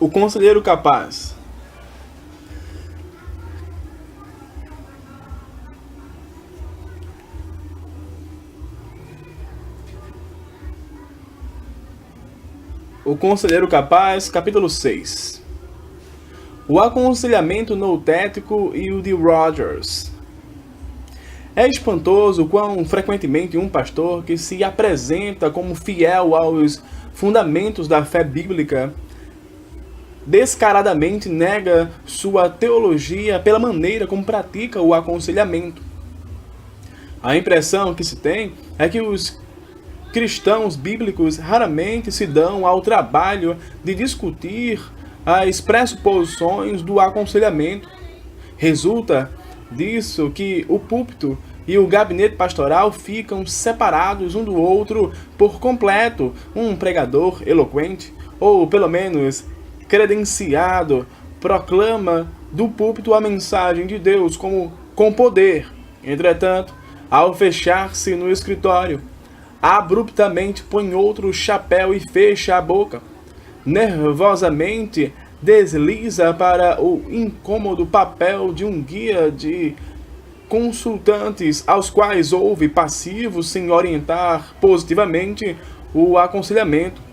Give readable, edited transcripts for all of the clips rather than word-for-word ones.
O conselheiro capaz. O Conselheiro Capaz, capítulo 6. O aconselhamento noutético e o de Rogers. É espantoso quão frequentemente um pastor que se apresenta como fiel aos fundamentos da fé bíblica descaradamente nega sua teologia pela maneira como pratica o aconselhamento. A impressão que se tem é que os cristãos bíblicos raramente se dão ao trabalho de discutir as pressuposições do aconselhamento. Resulta disso que o púlpito e o gabinete pastoral ficam separados um do outro por completo. Um pregador eloquente, ou pelo menos credenciado, proclama do púlpito a mensagem de Deus com poder. Entretanto, ao fechar-se no escritório, abruptamente põe outro chapéu e fecha a boca. Nervosamente desliza para o incômodo papel de um guia de consultantes aos quais ouve passivos sem orientar positivamente o aconselhamento.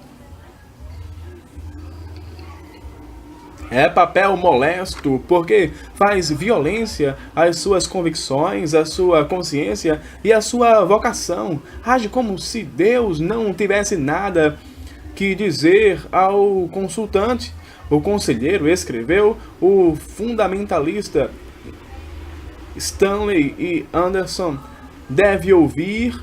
É papel molesto porque faz violência às suas convicções, à sua consciência e à sua vocação. Age como se Deus não tivesse nada que dizer ao consultante. O conselheiro escreveu, o fundamentalista Stanley E. Anderson deve ouvir,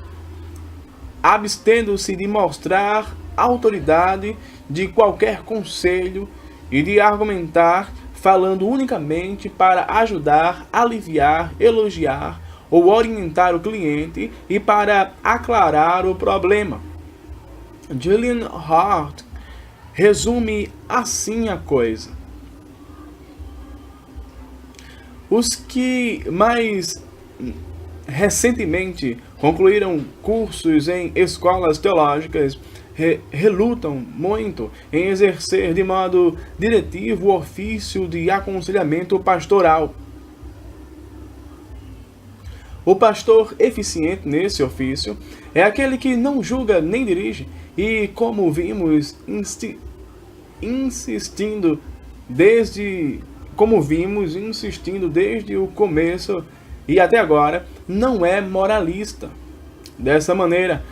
abstendo-se de mostrar autoridade de qualquer conselho e de argumentar, falando unicamente para ajudar, aliviar, elogiar ou orientar o cliente e para aclarar o problema. Julian Hart resume assim a coisa. Os que mais recentemente concluíram cursos em escolas teológicas relutam muito em exercer de modo diretivo o ofício de aconselhamento pastoral. O pastor eficiente nesse ofício é aquele que não julga nem dirige e, como vimos, insistindo desde o começo e até agora, não é moralista. Dessa maneira,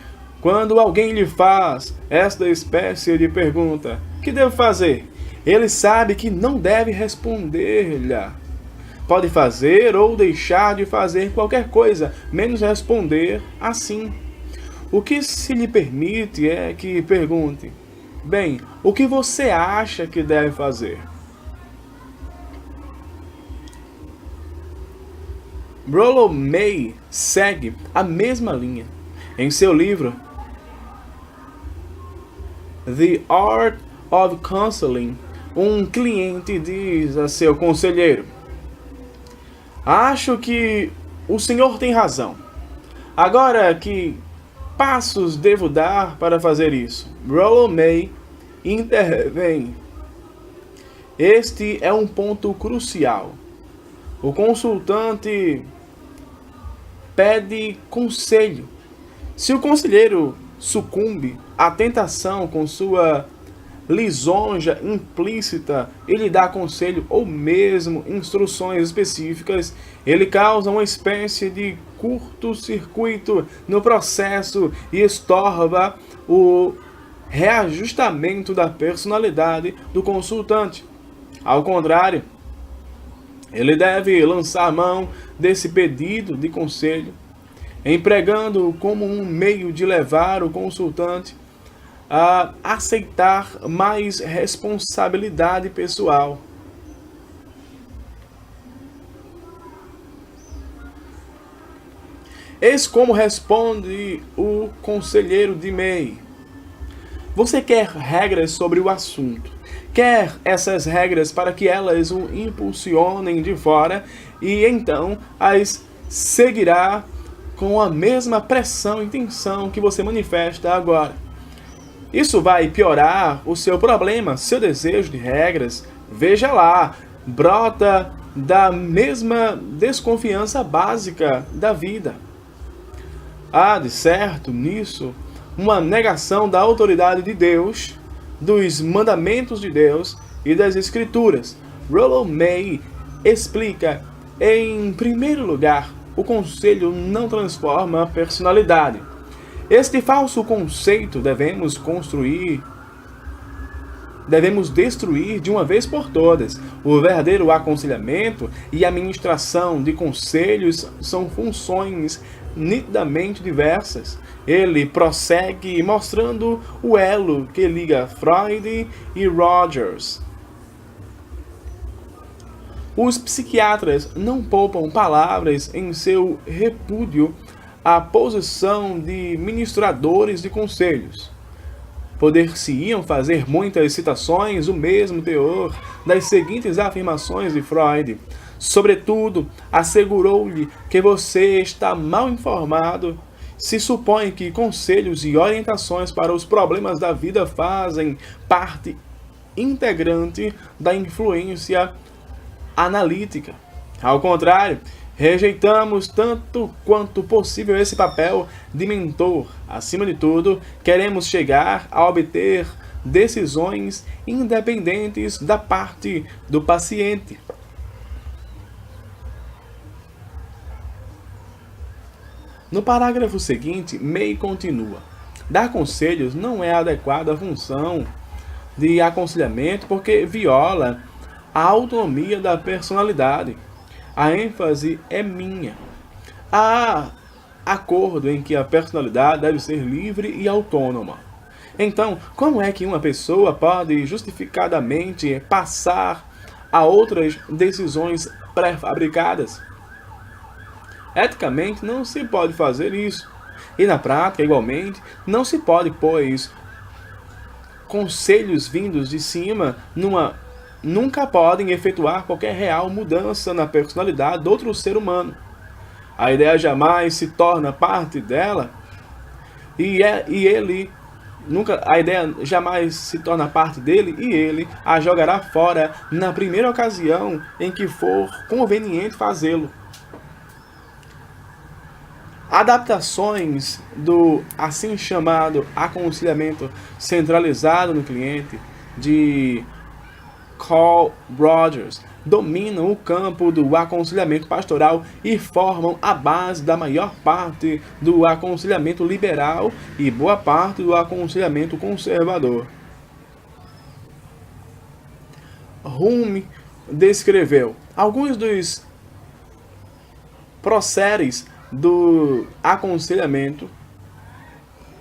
quando alguém lhe faz esta espécie de pergunta, que devo fazer? Ele sabe que não deve responder-lhe. Pode fazer ou deixar de fazer qualquer coisa, menos responder assim. O que se lhe permite é que pergunte: bem, o que você acha que deve fazer? Rollo May segue a mesma linha. Em seu livro The Art of Counseling, um cliente diz a seu conselheiro: acho que o senhor tem razão. Agora, que passos devo dar para fazer isso? Rollo May intervém. Este é um ponto crucial. O consultante pede conselho. Se o conselheiro sucumbe à tentação com sua lisonja implícita, ele dá conselho ou mesmo instruções específicas, ele causa uma espécie de curto-circuito no processo e estorva o reajustamento da personalidade do consultante. Ao contrário, ele deve lançar mão desse pedido de conselho, empregando-o como um meio de levar o consultante a aceitar mais responsabilidade pessoal. Eis como responde o conselheiro de May. Você quer regras sobre o assunto. Quer essas regras para que elas o impulsionem de fora e então as seguirá com a mesma pressão e tensão que você manifesta agora. Isso vai piorar o seu problema, seu desejo de regras. Veja lá, brota da mesma desconfiança básica da vida. Há, de certo, nisso, uma negação da autoridade de Deus, dos mandamentos de Deus e das Escrituras. Rollo May explica, em primeiro lugar, o conselho não transforma a personalidade. Este falso conceito devemos destruir de uma vez por todas. O verdadeiro aconselhamento e administração de conselhos são funções nitidamente diversas. Ele prossegue mostrando o elo que liga Freud e Rogers. Os psiquiatras não poupam palavras em seu repúdio à posição de ministradores de conselhos. Poder-se-iam fazer muitas citações do mesmo teor das seguintes afirmações de Freud. Sobretudo, assegurou-lhe que você está mal informado. Se supõe que conselhos e orientações para os problemas da vida fazem parte integrante da influência analítica. Ao contrário, rejeitamos tanto quanto possível esse papel de mentor. Acima de tudo, queremos chegar a obter decisões independentes da parte do paciente. No parágrafo seguinte, May continua: dar conselhos não é a adequada função de aconselhamento porque viola a autonomia da personalidade. A ênfase é minha. Há acordo em que a personalidade deve ser livre e autônoma. Então, como é que uma pessoa pode justificadamente passar a outras decisões pré-fabricadas? Eticamente, não se pode fazer isso. E na prática, igualmente, não se pode, pois conselhos vindos de cima nunca podem efetuar qualquer real mudança na personalidade do outro ser humano. A ideia jamais se torna parte dela a ideia jamais se torna parte dele e ele a jogará fora na primeira ocasião em que for conveniente fazê-lo. Adaptações do assim chamado aconselhamento centralizado no cliente de Carl Rogers dominam o campo do aconselhamento pastoral e formam a base da maior parte do aconselhamento liberal e boa parte do aconselhamento conservador. Hume descreveu alguns dos processos do aconselhamento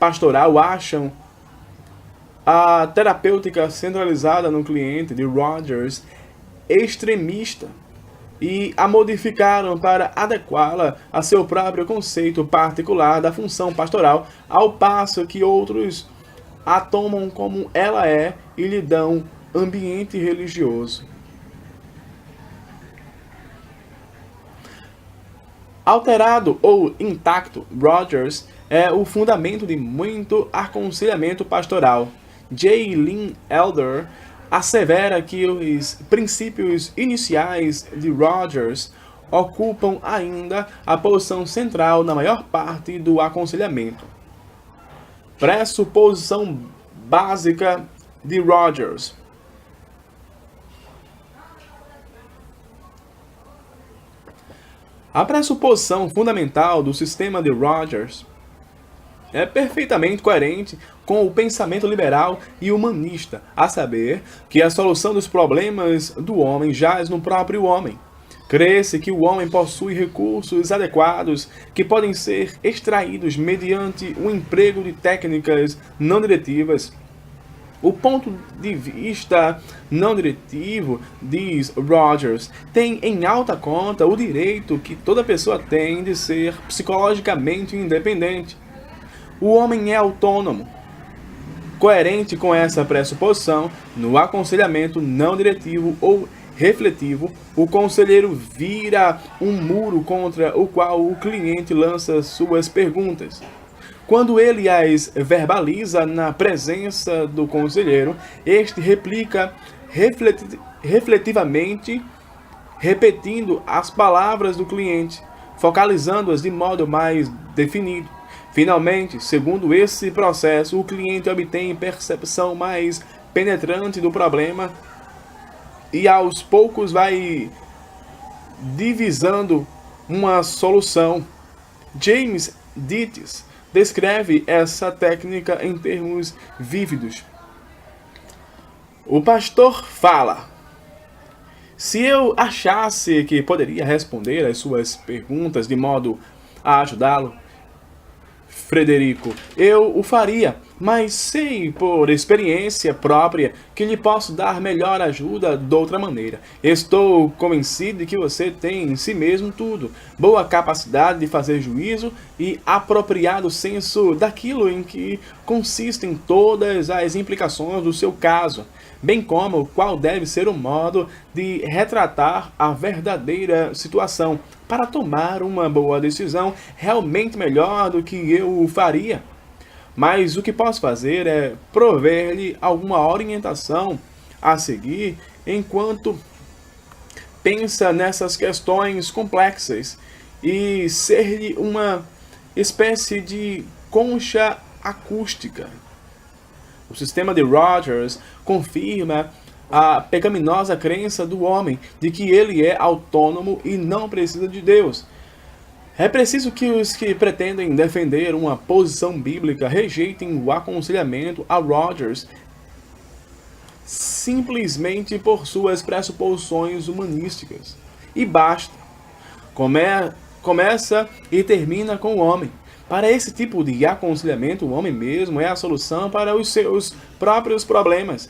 pastoral acham a terapêutica centralizada no cliente de Rogers extremista e a modificaram para adequá-la a seu próprio conceito particular da função pastoral, ao passo que outros a tomam como ela é e lhe dão ambiente religioso. Alterado ou intacto, Rogers é o fundamento de muito aconselhamento pastoral. J. Lynn Elder assevera que os princípios iniciais de Rogers ocupam ainda a posição central na maior parte do aconselhamento. Pressuposição básica de Rogers. A pressuposição fundamental do sistema de Rogers é perfeitamente coerente com o pensamento liberal e humanista, a saber, que a solução dos problemas do homem jaz no próprio homem. Crê-se que o homem possui recursos adequados que podem ser extraídos mediante o emprego de técnicas não diretivas. O ponto de vista não diretivo, diz Rogers, tem em alta conta o direito que toda pessoa tem de ser psicologicamente independente. O homem é autônomo. Coerente com essa pressuposição, no aconselhamento não diretivo ou refletivo, o conselheiro vira um muro contra o qual o cliente lança suas perguntas. Quando ele as verbaliza na presença do conselheiro, este replica refletivamente, repetindo as palavras do cliente, focalizando-as de modo mais definido. Finalmente, segundo esse processo, o cliente obtém percepção mais penetrante do problema e aos poucos vai divisando uma solução. James Dittes descreve essa técnica em termos vívidos. O pastor fala: se eu achasse que poderia responder às suas perguntas de modo a ajudá-lo, Frederico, eu o faria, mas sei por experiência própria que lhe posso dar melhor ajuda de outra maneira. Estou convencido de que você tem em si mesmo tudo, boa capacidade de fazer juízo e apropriado senso daquilo em que consistem todas as implicações do seu caso, bem como qual deve ser o modo de retratar a verdadeira situação, para tomar uma boa decisão realmente melhor do que eu o faria. Mas o que posso fazer é prover-lhe alguma orientação a seguir enquanto pensa nessas questões complexas e ser-lhe uma espécie de concha acústica. O sistema de Rogers confirma a pecaminosa crença do homem de que ele é autônomo e não precisa de Deus. É preciso que os que pretendem defender uma posição bíblica rejeitem o aconselhamento a Rogers simplesmente por suas pressuposições humanísticas. E basta. Começa e termina com o homem. Para esse tipo de aconselhamento, o homem mesmo é a solução para os seus próprios problemas.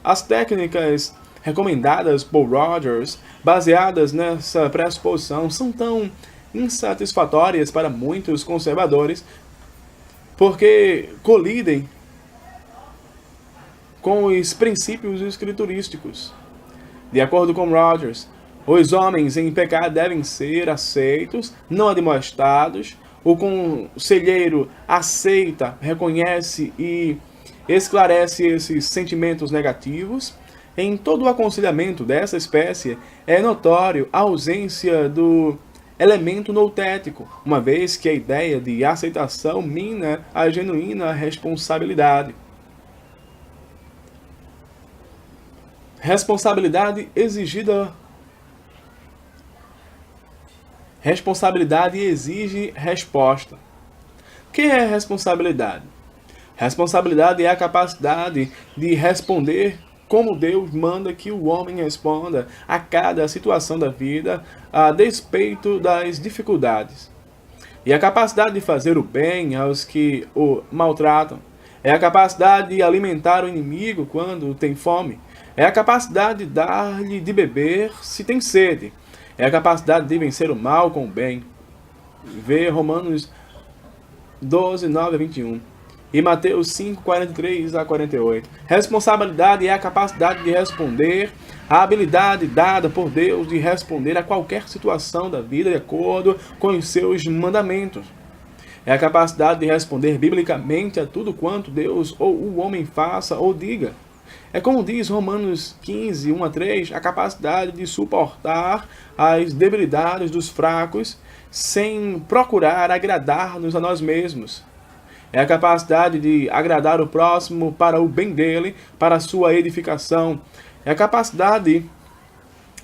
As técnicas recomendadas por Rogers, baseadas nessa pressuposição, são tão insatisfatórias para muitos conservadores, porque colidem com os princípios escriturísticos. De acordo com Rogers, os homens em pecado devem ser aceitos, não admoestados. O conselheiro aceita, reconhece e esclarece esses sentimentos negativos. Em todo o aconselhamento dessa espécie, é notório a ausência do elemento noutético, uma vez que a ideia de aceitação mina a genuína responsabilidade. Responsabilidade exigida. Responsabilidade exige resposta. O que é responsabilidade? Responsabilidade é a capacidade de responder como Deus manda que o homem responda a cada situação da vida, a despeito das dificuldades. E a capacidade de fazer o bem aos que o maltratam. É a capacidade de alimentar o inimigo quando tem fome. É a capacidade de dar-lhe de beber se tem sede. É a capacidade de vencer o mal com o bem. Vê Romanos 12, 9 a 21. E Mateus 5, 43 a 48. Responsabilidade é a capacidade de responder, a habilidade dada por Deus de responder a qualquer situação da vida de acordo com os seus mandamentos. É a capacidade de responder biblicamente a tudo quanto Deus ou o homem faça ou diga. É como diz Romanos 15, 1 a 3, a capacidade de suportar as debilidades dos fracos sem procurar agradar-nos a nós mesmos. É a capacidade de agradar o próximo para o bem dele, para a sua edificação. É a capacidade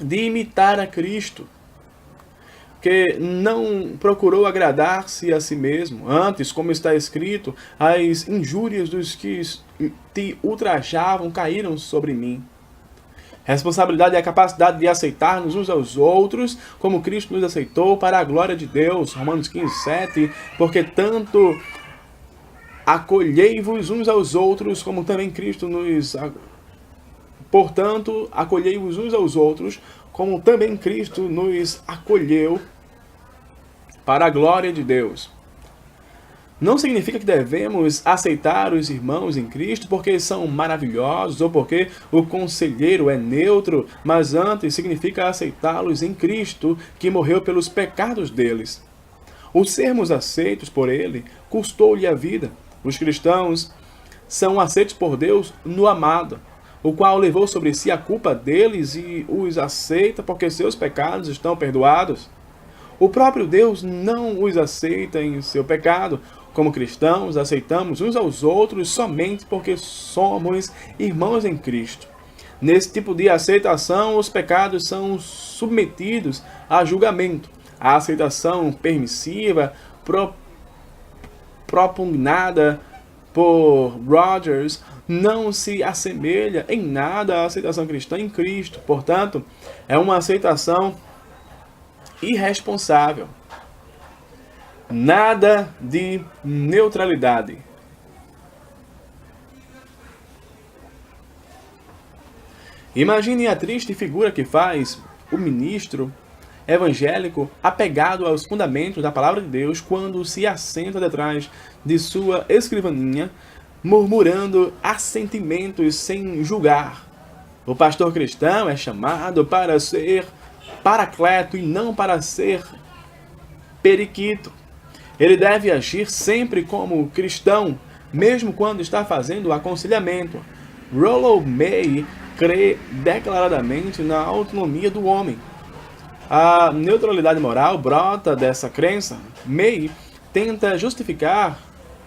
de imitar a Cristo, que não procurou agradar-se a si mesmo. Antes, como está escrito, as injúrias dos que te ultrajavam caíram sobre mim. Responsabilidade é a capacidade de aceitar-nos uns aos outros, como Cristo nos aceitou para a glória de Deus. Romanos 15, 7. Porque tanto acolhei-vos uns aos outros, como também Cristo nos... Portanto, acolhei-vos uns aos outros, como também Cristo nos acolheu para a glória de Deus. Não significa que devemos aceitar os irmãos em Cristo porque são maravilhosos ou porque o conselheiro é neutro, mas antes significa aceitá-los em Cristo, que morreu pelos pecados deles. O sermos aceitos por ele custou-lhe a vida. Os cristãos são aceitos por Deus no amado, o qual levou sobre si a culpa deles e os aceita porque seus pecados estão perdoados. O próprio Deus não os aceita em seu pecado. Como cristãos, aceitamos uns aos outros somente porque somos irmãos em Cristo. Nesse tipo de aceitação, os pecados são submetidos a julgamento. A aceitação permissiva, propugnada por Rogers, não se assemelha em nada à aceitação cristã em Cristo. Portanto, é uma aceitação irresponsável. Nada de neutralidade. Imagine a triste figura que faz o ministro evangélico apegado aos fundamentos da palavra de Deus quando se assenta detrás de sua escrivaninha, murmurando assentimentos sem julgar. O pastor cristão é chamado para ser paracleto e não para ser periquito. Ele deve agir sempre como cristão, mesmo quando está fazendo o aconselhamento. Rollo May crê declaradamente na autonomia do homem. A neutralidade moral brota dessa crença. May tenta justificar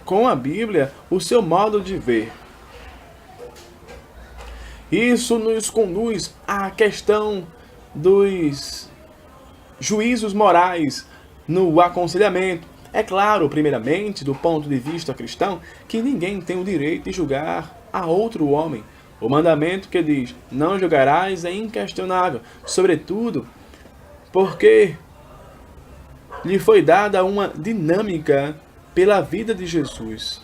com a Bíblia o seu modo de ver. Isso nos conduz à questão dos juízos morais no aconselhamento. É claro, primeiramente, do ponto de vista cristão, que ninguém tem o direito de julgar a outro homem. O mandamento que diz, não julgarás, é inquestionável, sobretudo porque lhe foi dada uma dinâmica pela vida de Jesus.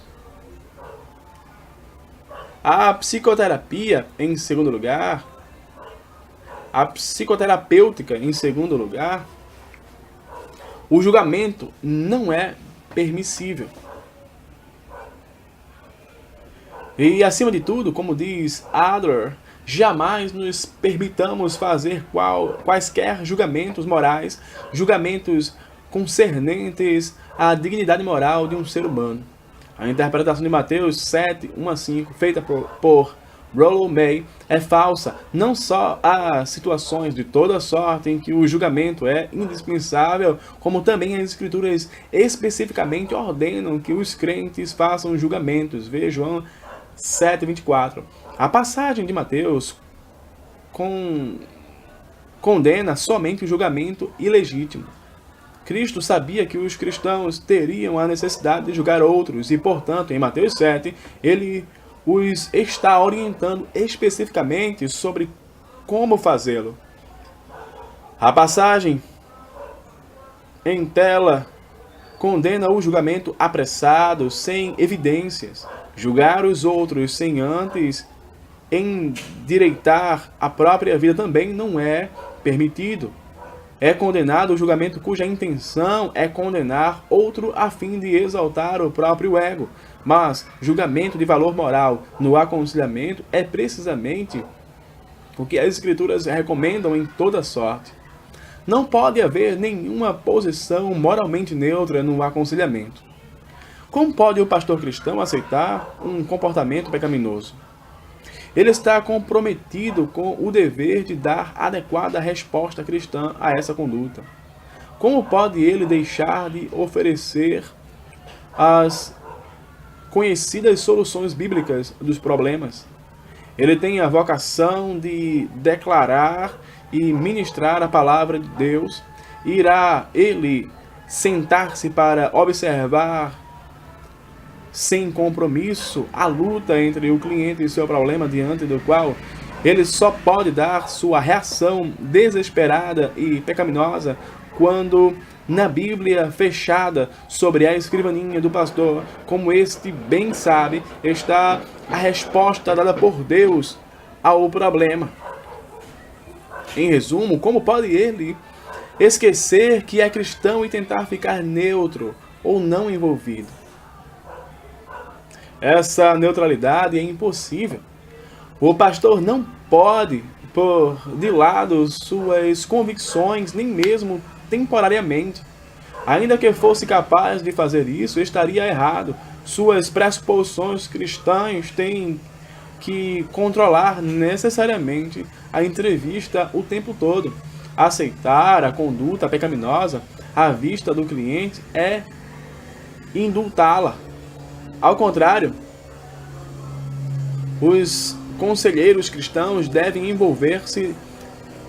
A psicoterapia, em segundo lugar, a psicoterapêutica, em segundo lugar, o julgamento não é permissível. E, acima de tudo, como diz Adler, jamais nos permitamos fazer quaisquer julgamentos morais, julgamentos concernentes à dignidade moral de um ser humano. A interpretação de Mateus 7, 1-5, feita por Rollo May, é falsa. Não só há situações de toda sorte em que o julgamento é indispensável, como também as Escrituras especificamente ordenam que os crentes façam julgamentos. Veja João 7:24. A passagem de Mateus condena somente o julgamento ilegítimo. Cristo sabia que os cristãos teriam a necessidade de julgar outros e, portanto, em Mateus 7, ele os está orientando especificamente sobre como fazê-lo. A passagem em tela condena o julgamento apressado, sem evidências. Julgar os outros sem antes endireitar a própria vida também não é permitido. É condenado o julgamento cuja intenção é condenar outro a fim de exaltar o próprio ego. Mas julgamento de valor moral no aconselhamento é precisamente o que as Escrituras recomendam em toda sorte. Não pode haver nenhuma posição moralmente neutra no aconselhamento. Como pode o pastor cristão aceitar um comportamento pecaminoso? Ele está comprometido com o dever de dar adequada resposta cristã a essa conduta. Como pode ele deixar de oferecer as conhecidas soluções bíblicas dos problemas? Ele tem a vocação de declarar e ministrar a palavra de Deus. Irá ele sentar-se para observar sem compromisso a luta entre o cliente e seu problema, diante do qual ele só pode dar sua reação desesperada e pecaminosa quando na Bíblia fechada sobre a escrivaninha do pastor, como este bem sabe, está a resposta dada por Deus ao problema. Em resumo, como pode ele esquecer que é cristão e tentar ficar neutro ou não envolvido? Essa neutralidade é impossível. O pastor não pode pôr de lado suas convicções, nem mesmo temporariamente. Ainda que fosse capaz de fazer isso, estaria errado. Suas pressuposições cristãs têm que controlar necessariamente a entrevista o tempo todo. Aceitar a conduta pecaminosa à vista do cliente é indultá-la. Ao contrário, os conselheiros cristãos devem envolver-se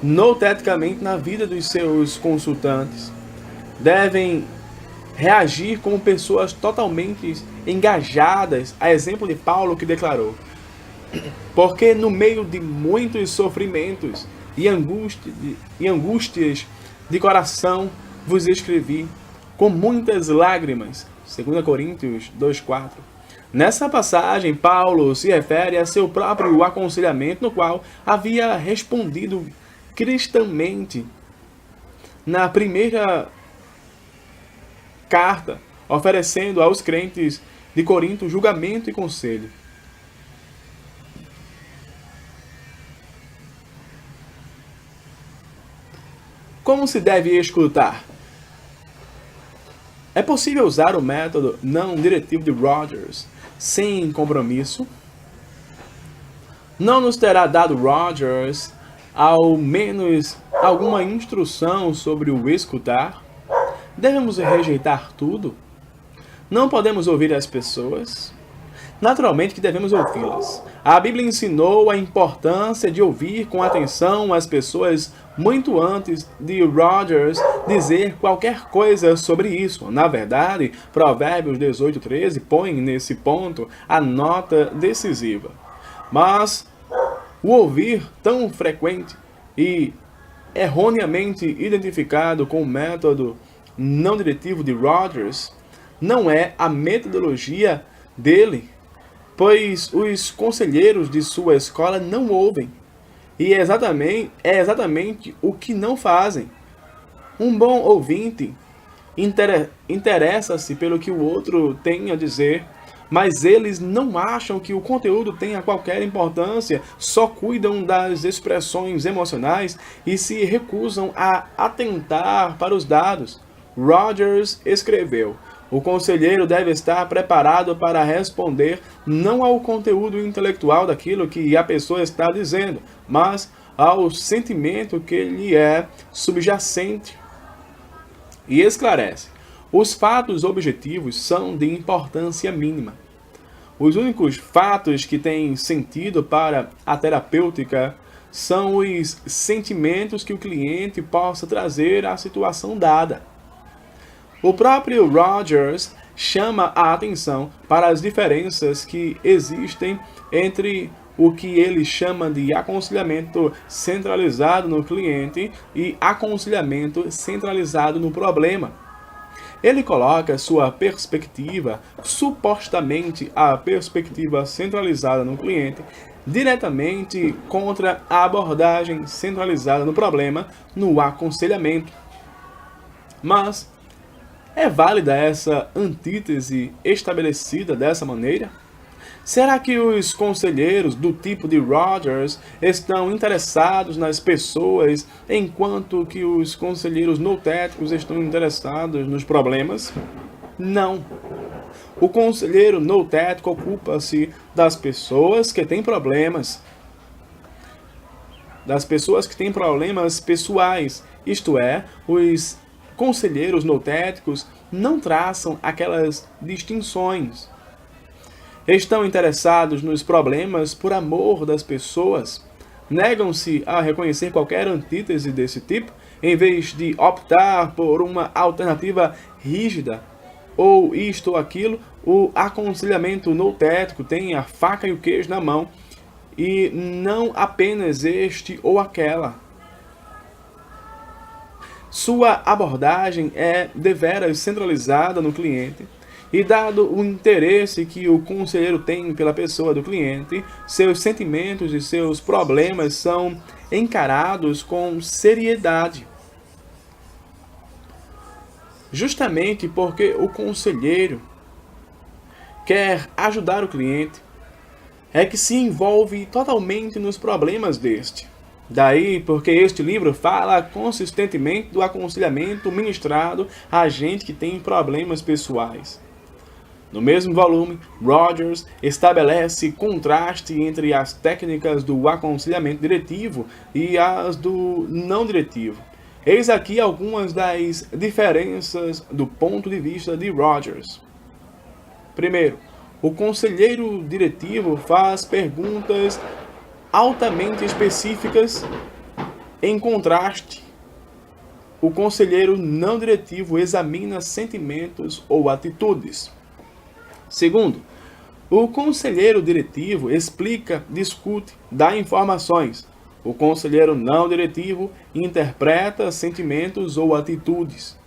noteticamente na vida dos seus consultantes. Devem reagir como pessoas totalmente engajadas, a exemplo de Paulo, que declarou: porque no meio de muitos sofrimentos e angústias de coração vos escrevi com muitas lágrimas. 2 Coríntios 2,4. Nessa passagem, Paulo se refere a seu próprio aconselhamento, no qual havia respondido cristamente na primeira carta, oferecendo aos crentes de Corinto julgamento e conselho. Como se deve escutar? É possível usar o método não diretivo de Rogers sem compromisso? Não nos terá dado Rogers ao menos alguma instrução sobre o escutar? Devemos rejeitar tudo? Não podemos ouvir as pessoas? Naturalmente que devemos ouvi-las. A Bíblia ensinou a importância de ouvir com atenção as pessoas muito antes de Rogers dizer qualquer coisa sobre isso. Na verdade, Provérbios 18:13 põe nesse ponto a nota decisiva. Mas o ouvir tão frequente e erroneamente identificado com o método não diretivo de Rogers não é a metodologia dele, pois os conselheiros de sua escola não ouvem. E é exatamente o que não fazem. Um bom ouvinte interessa-se pelo que o outro tem a dizer, mas eles não acham que o conteúdo tenha qualquer importância, só cuidam das expressões emocionais e se recusam a atentar para os dados. Rogers escreveu: o conselheiro deve estar preparado para responder não ao conteúdo intelectual daquilo que a pessoa está dizendo, mas ao sentimento que lhe é subjacente. E esclarece: os fatos objetivos são de importância mínima. Os únicos fatos que têm sentido para a terapêutica são os sentimentos que o cliente possa trazer à situação dada. O próprio Rogers chama a atenção para as diferenças que existem entre o que ele chama de aconselhamento centralizado no cliente e aconselhamento centralizado no problema. Ele coloca sua perspectiva, supostamente a perspectiva centralizada no cliente, diretamente contra a abordagem centralizada no problema no aconselhamento. Mas é válida essa antítese estabelecida dessa maneira? Será que os conselheiros do tipo de Rogers estão interessados nas pessoas, enquanto que os conselheiros notéticos estão interessados nos problemas? Não. O conselheiro notético ocupa-se das pessoas que têm problemas, pessoais, isto é, os conselheiros notéticos não traçam aquelas distinções. Estão interessados nos problemas por amor das pessoas. Negam-se a reconhecer qualquer antítese desse tipo, em vez de optar por uma alternativa rígida, ou isto ou aquilo. O aconselhamento notético tem a faca e o queijo na mão, e não apenas este ou aquela. Sua abordagem é deveras centralizada no cliente, e dado o interesse que o conselheiro tem pela pessoa do cliente, seus sentimentos e seus problemas são encarados com seriedade. Justamente porque o conselheiro quer ajudar o cliente, é que se envolve totalmente nos problemas deste. Daí porque este livro fala consistentemente do aconselhamento ministrado a gente que tem problemas pessoais. No mesmo volume, Rogers estabelece contraste entre as técnicas do aconselhamento diretivo e as do não diretivo. Eis aqui algumas das diferenças do ponto de vista de Rogers. Primeiro, o conselheiro diretivo faz perguntas altamente específicas. Em contraste, o conselheiro não diretivo examina sentimentos ou atitudes. Segundo, o conselheiro diretivo explica, discute, dá informações. O conselheiro não diretivo interpreta sentimentos ou atitudes.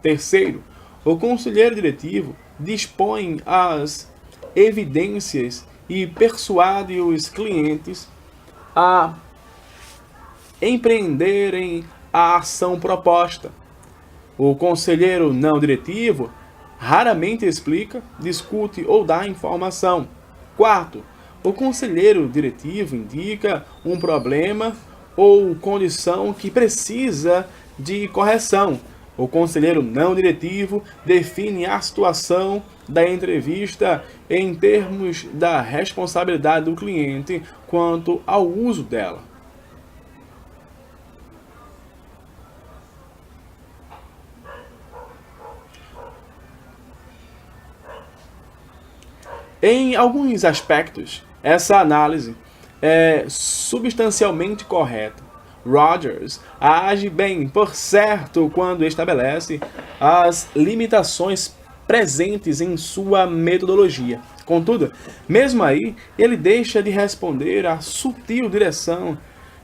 Terceiro, o conselheiro diretivo dispõe as evidências e persuade os clientes a empreenderem a ação proposta. O conselheiro não diretivo raramente explica, discute ou dá informação. Quarto, o conselheiro diretivo indica um problema ou condição que precisa de correção. O conselheiro não diretivo define a situação da entrevista em termos da responsabilidade do cliente quanto ao uso dela. Em alguns aspectos, essa análise é substancialmente correta. Rogers age bem, por certo, quando estabelece as limitações presentes em sua metodologia. Contudo, mesmo aí, ele deixa de responder à sutil direção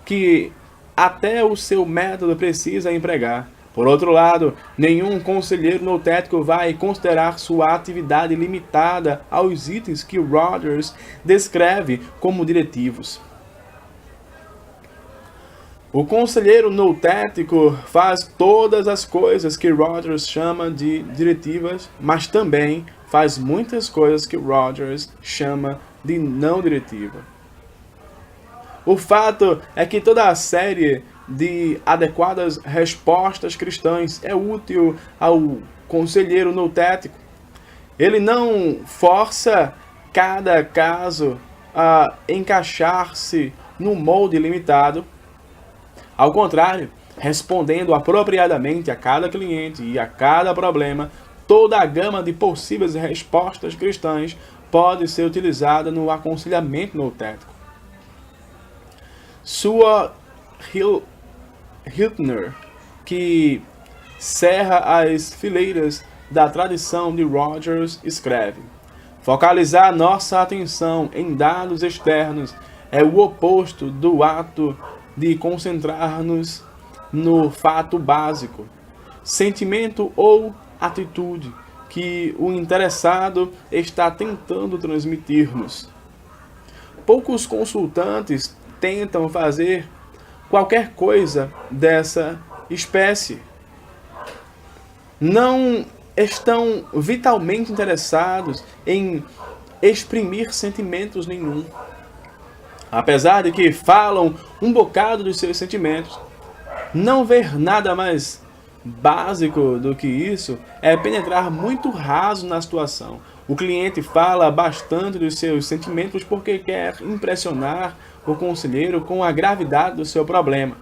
que até o seu método precisa empregar. Por outro lado, nenhum conselheiro noutético vai considerar sua atividade limitada aos itens que Rogers descreve como diretivos. O conselheiro noutético faz todas as coisas que Rogers chama de diretivas, mas também faz muitas coisas que Rogers chama de não diretiva. O fato é que toda a série de adequadas respostas cristãs é útil ao conselheiro noutético. Ele não força cada caso a encaixar-se no molde limitado. Ao contrário, respondendo apropriadamente a cada cliente e a cada problema, toda a gama de possíveis respostas cristãs pode ser utilizada no aconselhamento noutético. Sua Hiltner, que cerra as fileiras da tradição de Rogers, escreve: focalizar nossa atenção em dados externos é o oposto do ato de concentrar-nos no fato básico, sentimento ou atitude que o interessado está tentando transmitir-nos. Poucos consultantes tentam fazer qualquer coisa dessa espécie. Não estão vitalmente interessados em exprimir sentimentos nenhum. Apesar de que falam um bocado dos seus sentimentos, não ver nada mais básico do que isso é penetrar muito raso na situação. O cliente fala bastante dos seus sentimentos porque quer impressionar o conselheiro com a gravidade do seu problema.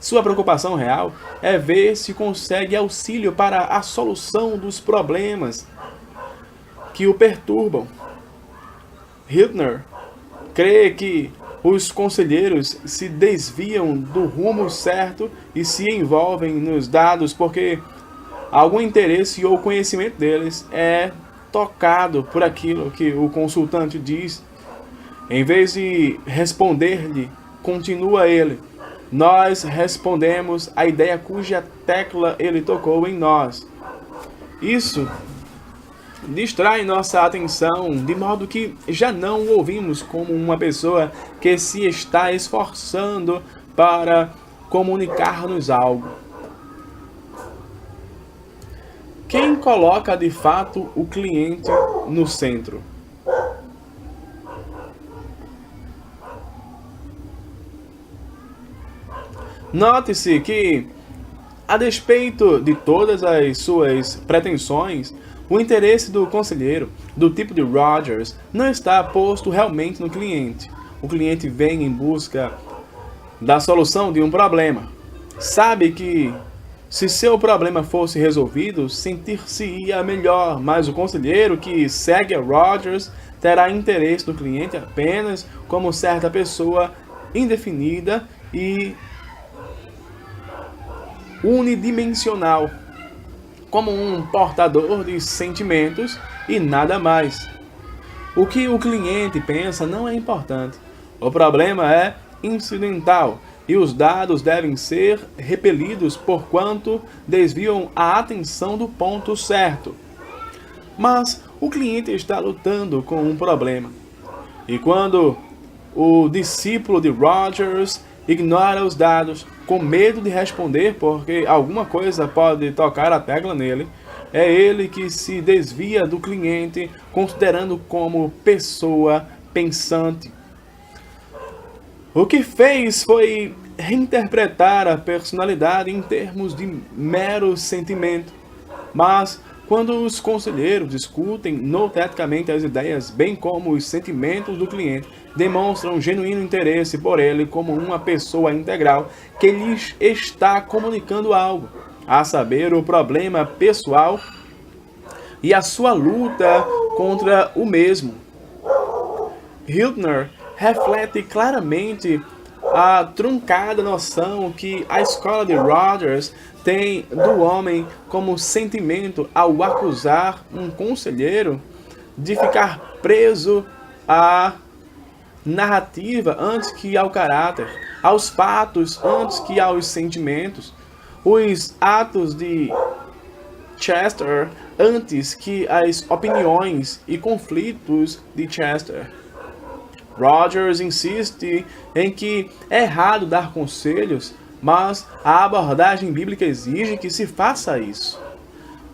Sua preocupação real é ver se consegue auxílio para a solução dos problemas que o perturbam. Hiltner crê que os conselheiros se desviam do rumo certo e se envolvem nos dados porque algum interesse ou conhecimento deles é tocado por aquilo que o consultante diz. Em vez de responder-lhe, continua ele, nós respondemos a ideia cuja tecla ele tocou em nós. Isso distrai nossa atenção, de modo que já não o ouvimos como uma pessoa que se está esforçando para comunicar-nos algo. Quem coloca de fato o cliente no centro? Note-se que, a despeito de todas as suas pretensões, o interesse do conselheiro, do tipo de Rogers, não está posto realmente no cliente. O cliente vem em busca da solução de um problema. Sabe que, se seu problema fosse resolvido, sentir-se-ia melhor, mas o conselheiro que segue a Rogers terá interesse no cliente apenas como certa pessoa indefinida e unidimensional, como um portador de sentimentos e nada mais. O que o cliente pensa não é importante. O problema é incidental e os dados devem ser repelidos porquanto desviam a atenção do ponto certo. Mas o cliente está lutando com um problema. E quando o discípulo de Rogers ignora os dados, com medo de responder porque alguma coisa pode tocar a tecla nele, é ele que se desvia do cliente, considerando como pessoa pensante. O que fez foi reinterpretar a personalidade em termos de mero sentimento. Mas, quando os conselheiros discutem noteticamente as ideias, bem como os sentimentos do cliente, demonstram genuíno interesse por ele como uma pessoa integral que lhes está comunicando algo, a saber, o problema pessoal e a sua luta contra o mesmo. Hiltner reflete claramente a truncada noção que a escola de Rogers tem do homem como sentimento ao acusar um conselheiro de ficar preso à narrativa antes que ao caráter, aos fatos antes que aos sentimentos, os atos de Chester antes que as opiniões e conflitos de Chester. Rogers insiste em que é errado dar conselhos, mas a abordagem bíblica exige que se faça isso.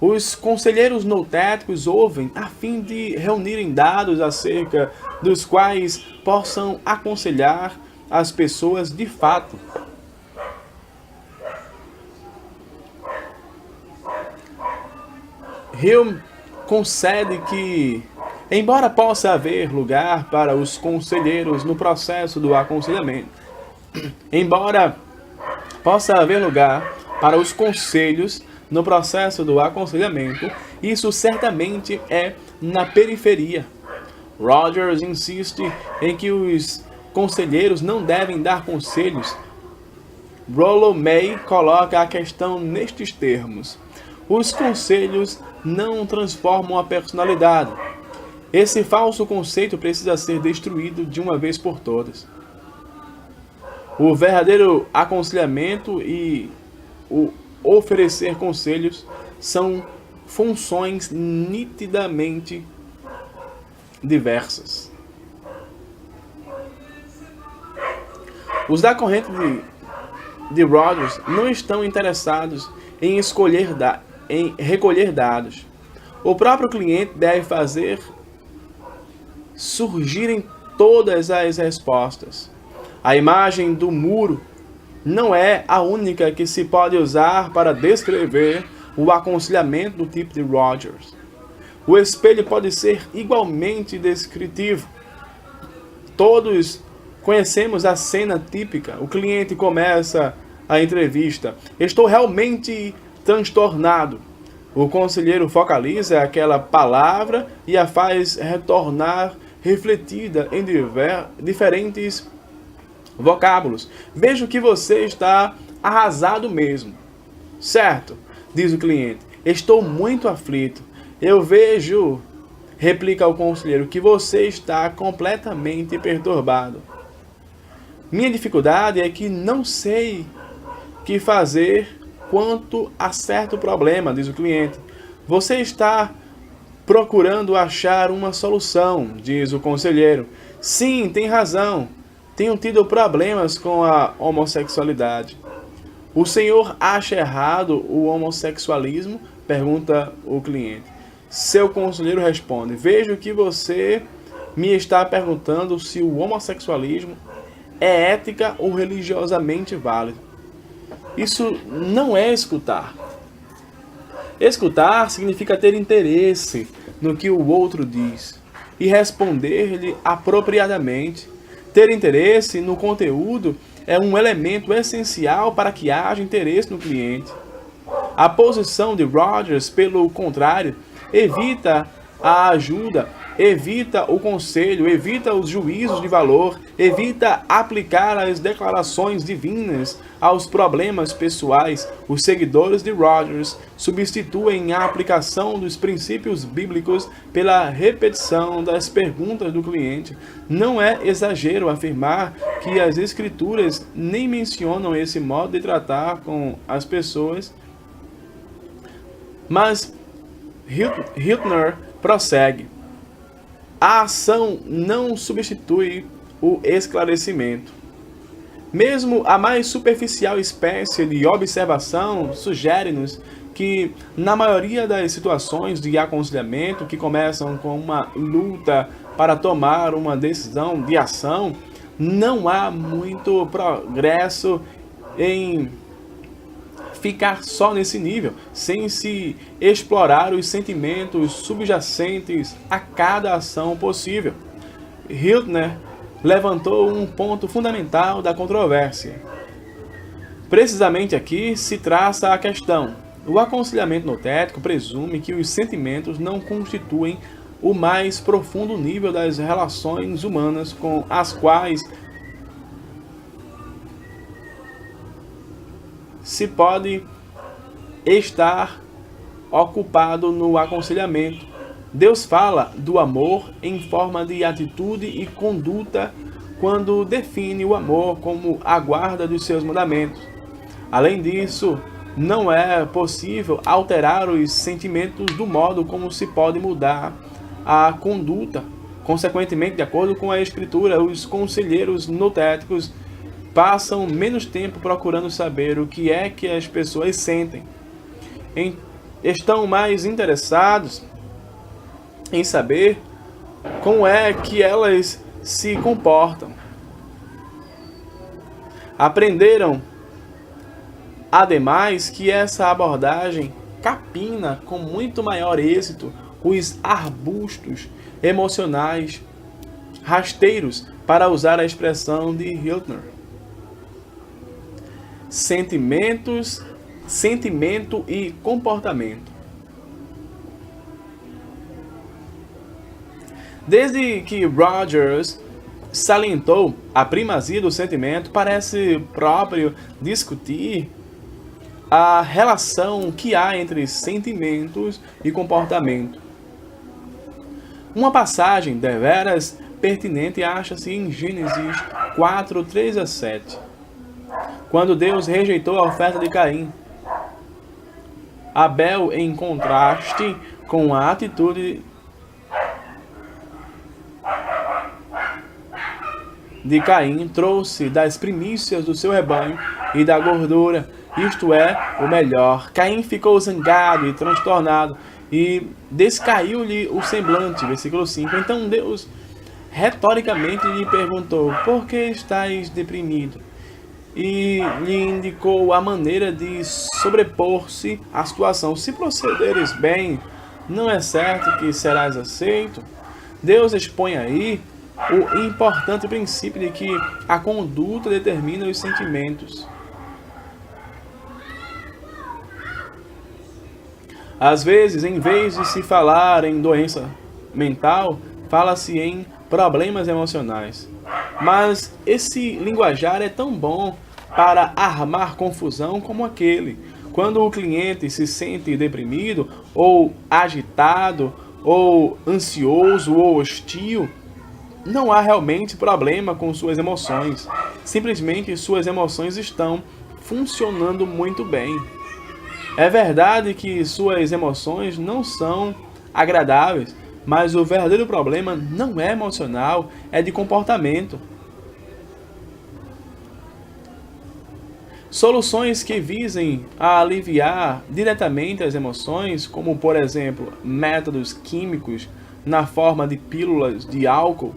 Os conselheiros noutéticos ouvem a fim de reunirem dados acerca dos quais possam aconselhar as pessoas de fato. Hume concede que, embora possa haver lugar para os conselheiros no processo do aconselhamento, embora possa haver lugar para os conselhos no processo do aconselhamento, isso certamente é na periferia. Rogers insiste em que os conselheiros não devem dar conselhos. Rollo May coloca a questão nestes termos: os conselhos não transformam a personalidade. Esse falso conceito precisa ser destruído de uma vez por todas. O verdadeiro aconselhamento e o oferecer conselhos são funções nitidamente diversas. Os da corrente de Rogers não estão interessados em recolher dados. O próprio cliente deve fazer surgirem todas as respostas. A imagem do muro não é a única que se pode usar para descrever o aconselhamento do tipo de Rogers. O espelho pode ser igualmente descritivo. Todos conhecemos a cena típica. O cliente começa a entrevista: estou realmente transtornado. O conselheiro focaliza aquela palavra e a faz retornar refletida em diferentes vocábulos. Vejo que você está arrasado mesmo. Certo, diz o cliente. Estou muito aflito. Eu vejo, replica o conselheiro, que você está completamente perturbado. Minha dificuldade é que não sei o que fazer quanto a certo problema, diz o cliente. Você está procurando achar uma solução, diz o conselheiro. Sim, tem razão. Tenho tido problemas com a homossexualidade. O senhor acha errado o homossexualismo? Pergunta o cliente. Seu conselheiro responde: vejo que você me está perguntando se o homossexualismo é ética ou religiosamente válido. Isso não é escutar. Escutar significa ter interesse no que o outro diz e responder-lhe apropriadamente. Ter interesse no conteúdo é um elemento essencial para que haja interesse no cliente. A posição de Rogers, pelo contrário, evita a ajuda, evita o conselho, evita os juízos de valor, evita aplicar as declarações divinas aos problemas pessoais. Os seguidores de Rogers substituem a aplicação dos princípios bíblicos pela repetição das perguntas do cliente. Não é exagero afirmar que as Escrituras nem mencionam esse modo de tratar com as pessoas, mas Hiltner prossegue. A ação não substitui o esclarecimento. Mesmo a mais superficial espécie de observação sugere-nos que, na maioria das situações de aconselhamento que começam com uma luta para tomar uma decisão de ação, não há muito progresso em ficar só nesse nível, sem se explorar os sentimentos subjacentes a cada ação possível. Hiltner levantou um ponto fundamental da controvérsia. Precisamente aqui se traça a questão. O aconselhamento notético presume que os sentimentos não constituem o mais profundo nível das relações humanas com as quais se pode estar ocupado no aconselhamento. Deus fala do amor em forma de atitude e conduta quando define o amor como a guarda dos seus mandamentos. Além disso, não é possível alterar os sentimentos do modo como se pode mudar a conduta. Consequentemente, de acordo com a Escritura, os conselheiros notéticos passam menos tempo procurando saber o que é que as pessoas sentem. Estão mais interessados em saber como é que elas se comportam. Aprenderam, ademais, que essa abordagem capina com muito maior êxito os arbustos emocionais rasteiros, para usar a expressão de Hiltner. Sentimento e comportamento. Desde que Rogers salientou a primazia do sentimento, parece próprio discutir a relação que há entre sentimentos e comportamento. Uma passagem deveras pertinente acha-se em Gênesis 4, 3 a 7. Quando Deus rejeitou a oferta de Caim, Abel, em contraste com a atitude de Caim, trouxe das primícias do seu rebanho e da gordura, isto é, o melhor. Caim ficou zangado e transtornado, e descaiu-lhe o semblante. Versículo 5. Então Deus retoricamente lhe perguntou: por que estás deprimido? E lhe indicou a maneira de sobrepor-se à situação. Se procederes bem, não é certo que serás aceito? Deus expõe aí o importante princípio de que a conduta determina os sentimentos. Às vezes, em vez de se falar em doença mental, fala-se em problemas emocionais. Mas esse linguajar é tão bom para armar confusão como aquele. Quando o cliente se sente deprimido, ou agitado, ou ansioso, ou hostil, não há realmente problema com suas emoções. Simplesmente suas emoções estão funcionando muito bem. É verdade que suas emoções não são agradáveis, mas o verdadeiro problema não é emocional, é de comportamento. Soluções que visem a aliviar diretamente as emoções, como por exemplo, métodos químicos na forma de pílulas de álcool,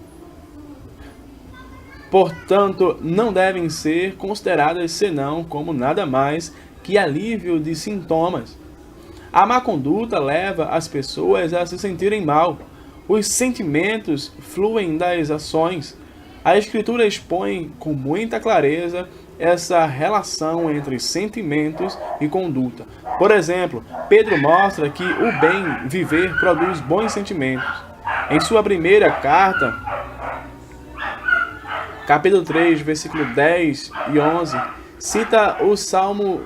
Portanto, não devem ser consideradas senão como nada mais que alívio de sintomas. A má conduta leva as pessoas a se sentirem mal. Os sentimentos fluem das ações. A Escritura expõe com muita clareza essa relação entre sentimentos e conduta. Por exemplo, Pedro mostra que o bem viver produz bons sentimentos. Em sua primeira carta, capítulo 3, versículo 10 e 11, cita o Salmo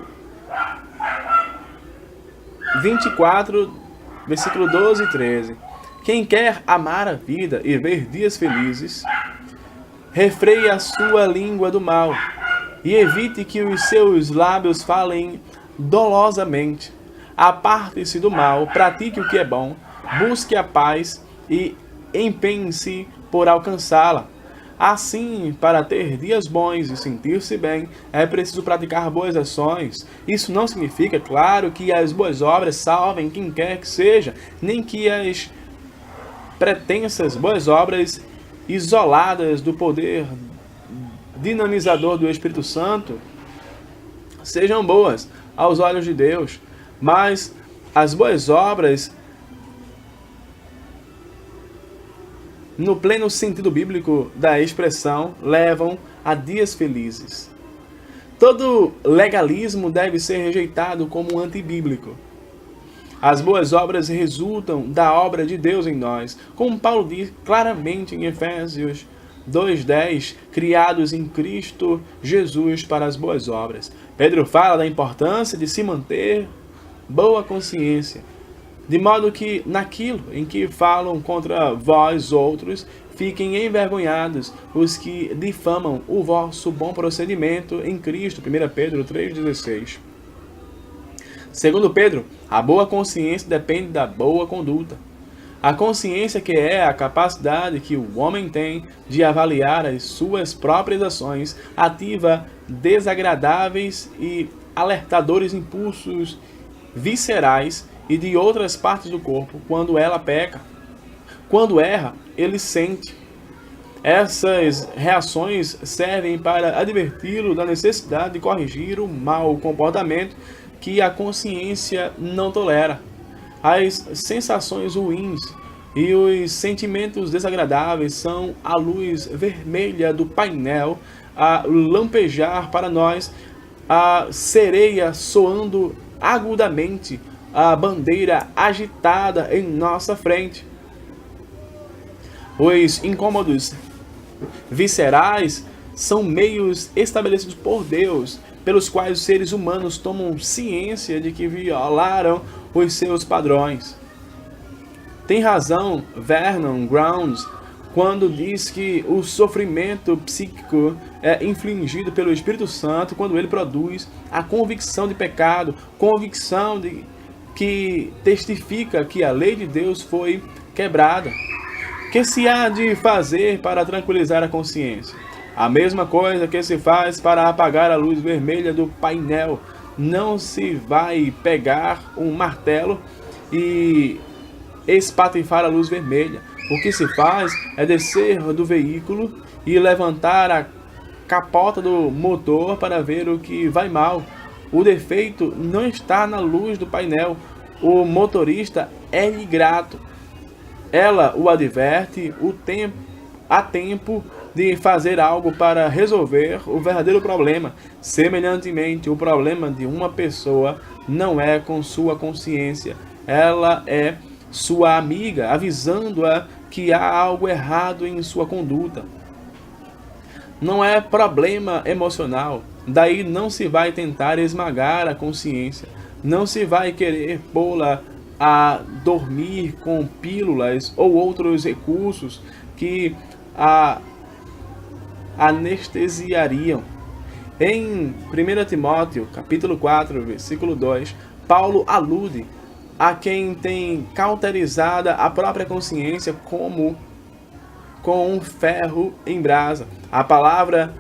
24, versículo 12 e 13. Quem quer amar a vida e ver dias felizes, refreie a sua língua do mal e evite que os seus lábios falem dolosamente. Aparte-se do mal, pratique o que é bom, busque a paz e empenhe-se por alcançá-la. Assim, para ter dias bons e sentir-se bem, é preciso praticar boas ações. Isso não significa, claro, que as boas obras salvem quem quer que seja, nem que as pretensas boas obras isoladas do poder dinamizador do Espírito Santo sejam boas aos olhos de Deus, mas as boas obras, no pleno sentido bíblico da expressão, levam a dias felizes. Todo legalismo deve ser rejeitado como antibíblico. As boas obras resultam da obra de Deus em nós, como Paulo diz claramente em Efésios 2:10, criados em Cristo Jesus para as boas obras. Pedro fala da importância de se manter boa consciência, de modo que naquilo em que falam contra vós outros, fiquem envergonhados os que difamam o vosso bom procedimento em Cristo. 1 Pedro 3,16. Segundo Pedro, a boa consciência depende da boa conduta. A consciência, que é a capacidade que o homem tem de avaliar as suas próprias ações, ativa desagradáveis e alertadores impulsos viscerais e de outras partes do corpo quando ela peca. Quando erra, ele sente. Essas reações servem para adverti-lo da necessidade de corrigir o mau comportamento que a consciência não tolera. As sensações ruins e os sentimentos desagradáveis são a luz vermelha do painel a lampejar para nós, a sereia soando agudamente, a bandeira agitada em nossa frente. Os incômodos viscerais são meios estabelecidos por Deus, pelos quais os seres humanos tomam ciência de que violaram os seus padrões. Tem razão Vernon Grounds quando diz que o sofrimento psíquico é infligido pelo Espírito Santo quando ele produz a convicção de pecado, convicção de que testifica que a lei de Deus foi quebrada. Que se há de fazer para tranquilizar a consciência? A mesma coisa que se faz para apagar a luz vermelha do painel. Não se vai pegar um martelo e espatifar a luz vermelha. O que se faz é descer do veículo e levantar a capota do motor para ver o que vai mal. O defeito não está na luz do painel. O motorista é-lhe grato. Ela o adverte a tempo de fazer algo para resolver o verdadeiro problema. Semelhantemente, o problema de uma pessoa não é com sua consciência. Ela é sua amiga, avisando-a que há algo errado em sua conduta. Não é problema emocional. Daí não se vai tentar esmagar a consciência. Não se vai querer pô-la a dormir com pílulas ou outros recursos que a anestesiariam. Em 1 Timóteo, capítulo 4, versículo 2, Paulo alude a quem tem cauterizada a própria consciência como com um ferro em brasa. A palavra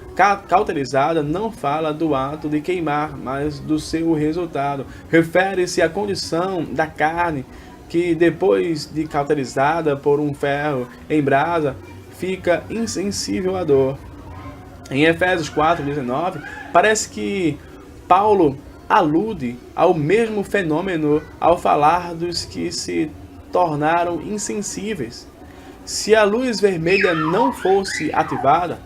cauterizada não fala do ato de queimar, mas do seu resultado. Refere-se à condição da carne que, depois de cauterizada por um ferro em brasa, fica insensível à dor. Em Efésios 4:19, parece que Paulo alude ao mesmo fenômeno ao falar dos que se tornaram insensíveis. Se a luz vermelha não fosse ativada,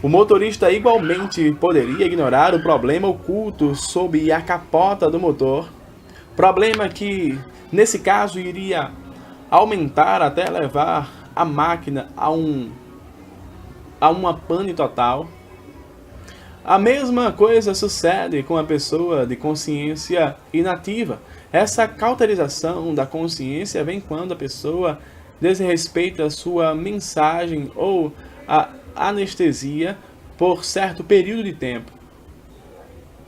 o motorista igualmente poderia ignorar o problema oculto sob a capota do motor, problema que, nesse caso, iria aumentar até levar a máquina a uma pane total. A mesma coisa sucede com a pessoa de consciência inativa. Essa cauterização da consciência vem quando a pessoa desrespeita sua mensagem ou a anestesia por certo período de tempo.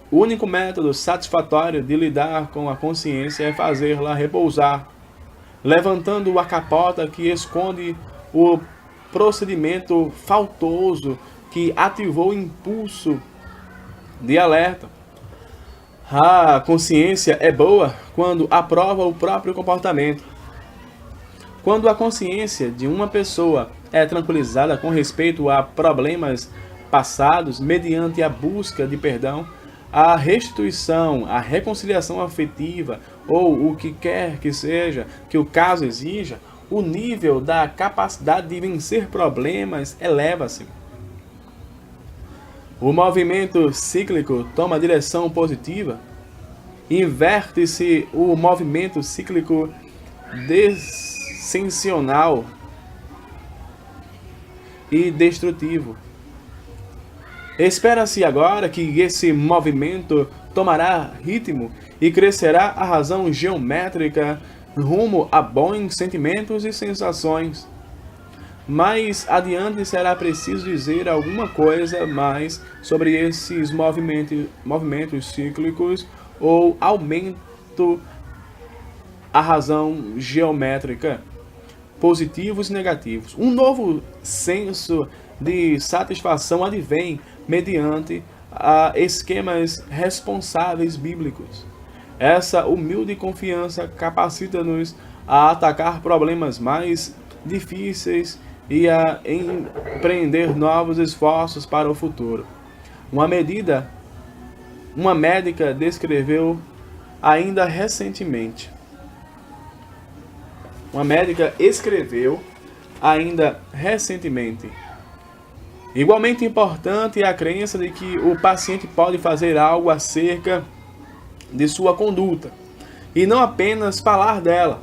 O único método satisfatório de lidar com a consciência é fazê-la repousar, levantando a capota que esconde o procedimento faltoso que ativou o impulso de alerta. A consciência é boa quando aprova o próprio comportamento. Quando a consciência de uma pessoa é tranquilizada com respeito a problemas passados mediante a busca de perdão, a restituição, a reconciliação afetiva ou o que quer que seja que o caso exija, o nível da capacidade de vencer problemas eleva-se. O movimento cíclico toma direção positiva, inverte-se o movimento cíclico descensional e destrutivo. Espera-se agora que esse movimento tomará ritmo e crescerá a razão geométrica rumo a bons sentimentos e sensações. Mais adiante será preciso dizer alguma coisa mais sobre esses movimentos cíclicos ou aumento a razão geométrica, positivos e negativos. Um novo senso de satisfação advém mediante esquemas responsáveis bíblicos. Essa humilde confiança capacita-nos a atacar problemas mais difíceis e a empreender novos esforços para o futuro. Uma médica descreveu ainda recentemente. Uma médica escreveu ainda recentemente. Igualmente importante é a crença de que o paciente pode fazer algo acerca de sua conduta, e não apenas falar dela.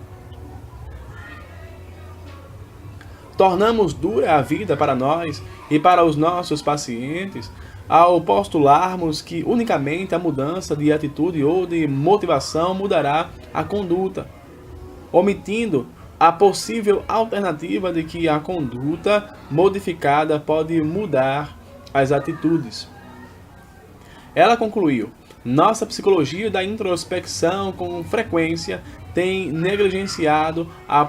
Tornamos dura a vida para nós e para os nossos pacientes ao postularmos que unicamente a mudança de atitude ou de motivação mudará a conduta, omitindo a possível alternativa de que a conduta modificada pode mudar as atitudes. Ela concluiu: nossa psicologia da introspecção com frequência tem negligenciado a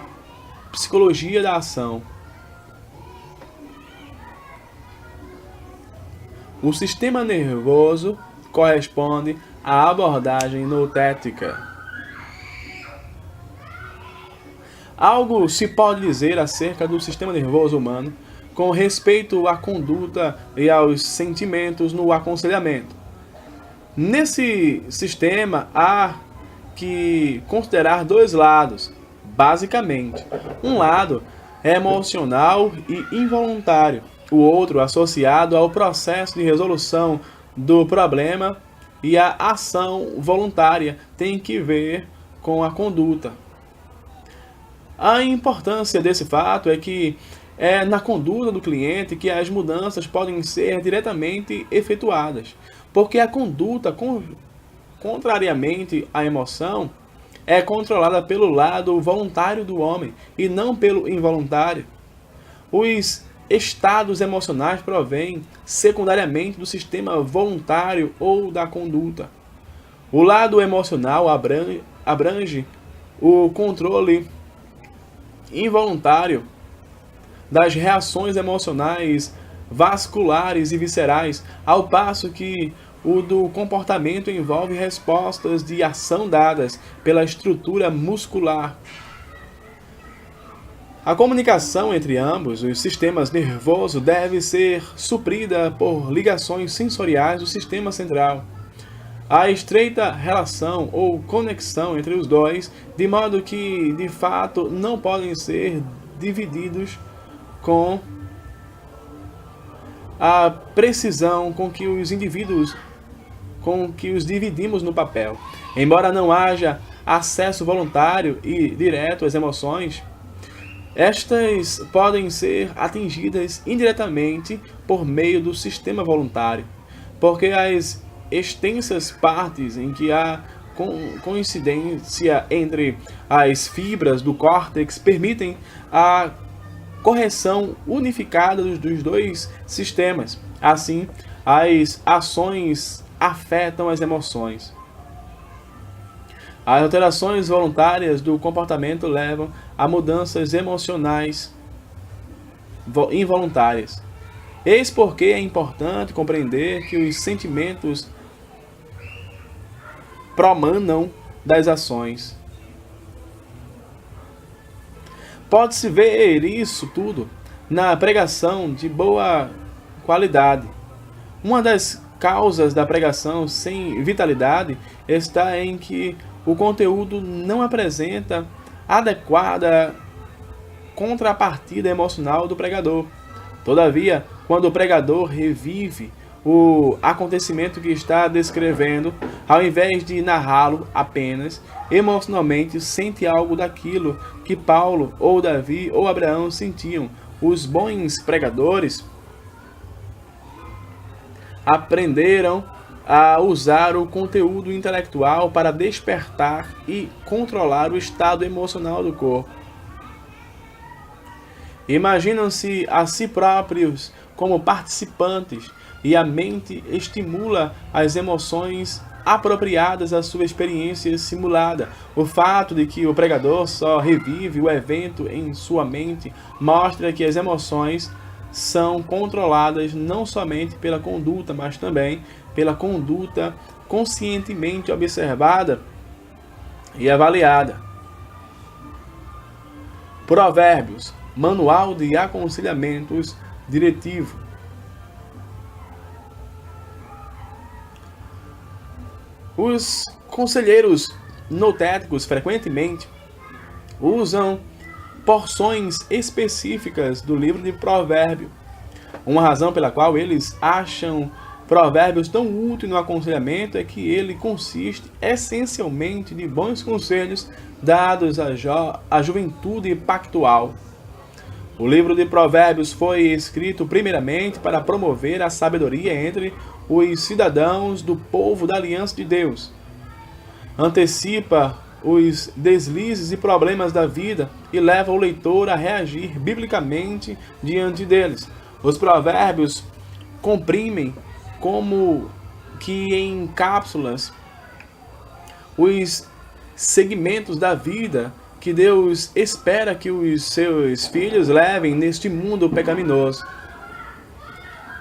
psicologia da ação. O sistema nervoso corresponde à abordagem notética. Algo se pode dizer acerca do sistema nervoso humano com respeito à conduta e aos sentimentos no aconselhamento. Nesse sistema há que considerar dois lados, basicamente. Um lado é emocional e involuntário, o outro associado ao processo de resolução do problema, e a ação voluntária tem que ver com a conduta. A importância desse fato é que é na conduta do cliente que as mudanças podem ser diretamente efetuadas, porque a conduta, contrariamente à emoção, é controlada pelo lado voluntário do homem e não pelo involuntário. Os estados emocionais provêm secundariamente do sistema voluntário ou da conduta. O lado emocional abrange o controle involuntário das reações emocionais, vasculares e viscerais, ao passo que o do comportamento envolve respostas de ação dadas pela estrutura muscular. A comunicação entre ambos os sistemas nervosos deve ser suprida por ligações sensoriais do sistema central. A estreita relação ou conexão entre os dois, de modo que, de fato, não podem ser divididos com a precisão com que os dividimos no papel. Embora não haja acesso voluntário e direto às emoções, estas podem ser atingidas indiretamente por meio do sistema voluntário, porque as extensas partes em que há coincidência entre as fibras do córtex permitem a correção unificada dos dois sistemas. Assim, as ações afetam as emoções. As alterações voluntárias do comportamento levam a mudanças emocionais involuntárias. Eis porque é importante compreender que os sentimentos promanam das ações. Pode-se ver isso tudo na pregação de boa qualidade. Uma das causas da pregação sem vitalidade está em que o conteúdo não apresenta adequada contrapartida emocional do pregador. Todavia, quando o pregador revive o acontecimento que está descrevendo, ao invés de narrá-lo apenas, emocionalmente sente algo daquilo que Paulo, ou Davi, ou Abraão sentiam. Os bons pregadores aprenderam a usar o conteúdo intelectual para despertar e controlar o estado emocional do corpo. Imaginam-se a si próprios como participantes e a mente estimula as emoções apropriadas à sua experiência simulada. O fato de que o pregador só revive o evento em sua mente mostra que as emoções são controladas não somente pela conduta, mas também pela conduta conscientemente observada e avaliada. Provérbios, Manual de Aconselhamentos Diretivo. Os conselheiros notéticos frequentemente usam porções específicas do livro de Provérbios. Uma razão pela qual eles acham Provérbios tão útil no aconselhamento é que ele consiste essencialmente de bons conselhos dados à juventude pactual. O livro de Provérbios foi escrito primeiramente para promover a sabedoria entre os cidadãos do povo da aliança de Deus. Antecipa os deslizes e problemas da vida e leva o leitor a reagir biblicamente diante deles. Os provérbios comprimem como que em cápsulas os segmentos da vida que Deus espera que os seus filhos levem neste mundo pecaminoso.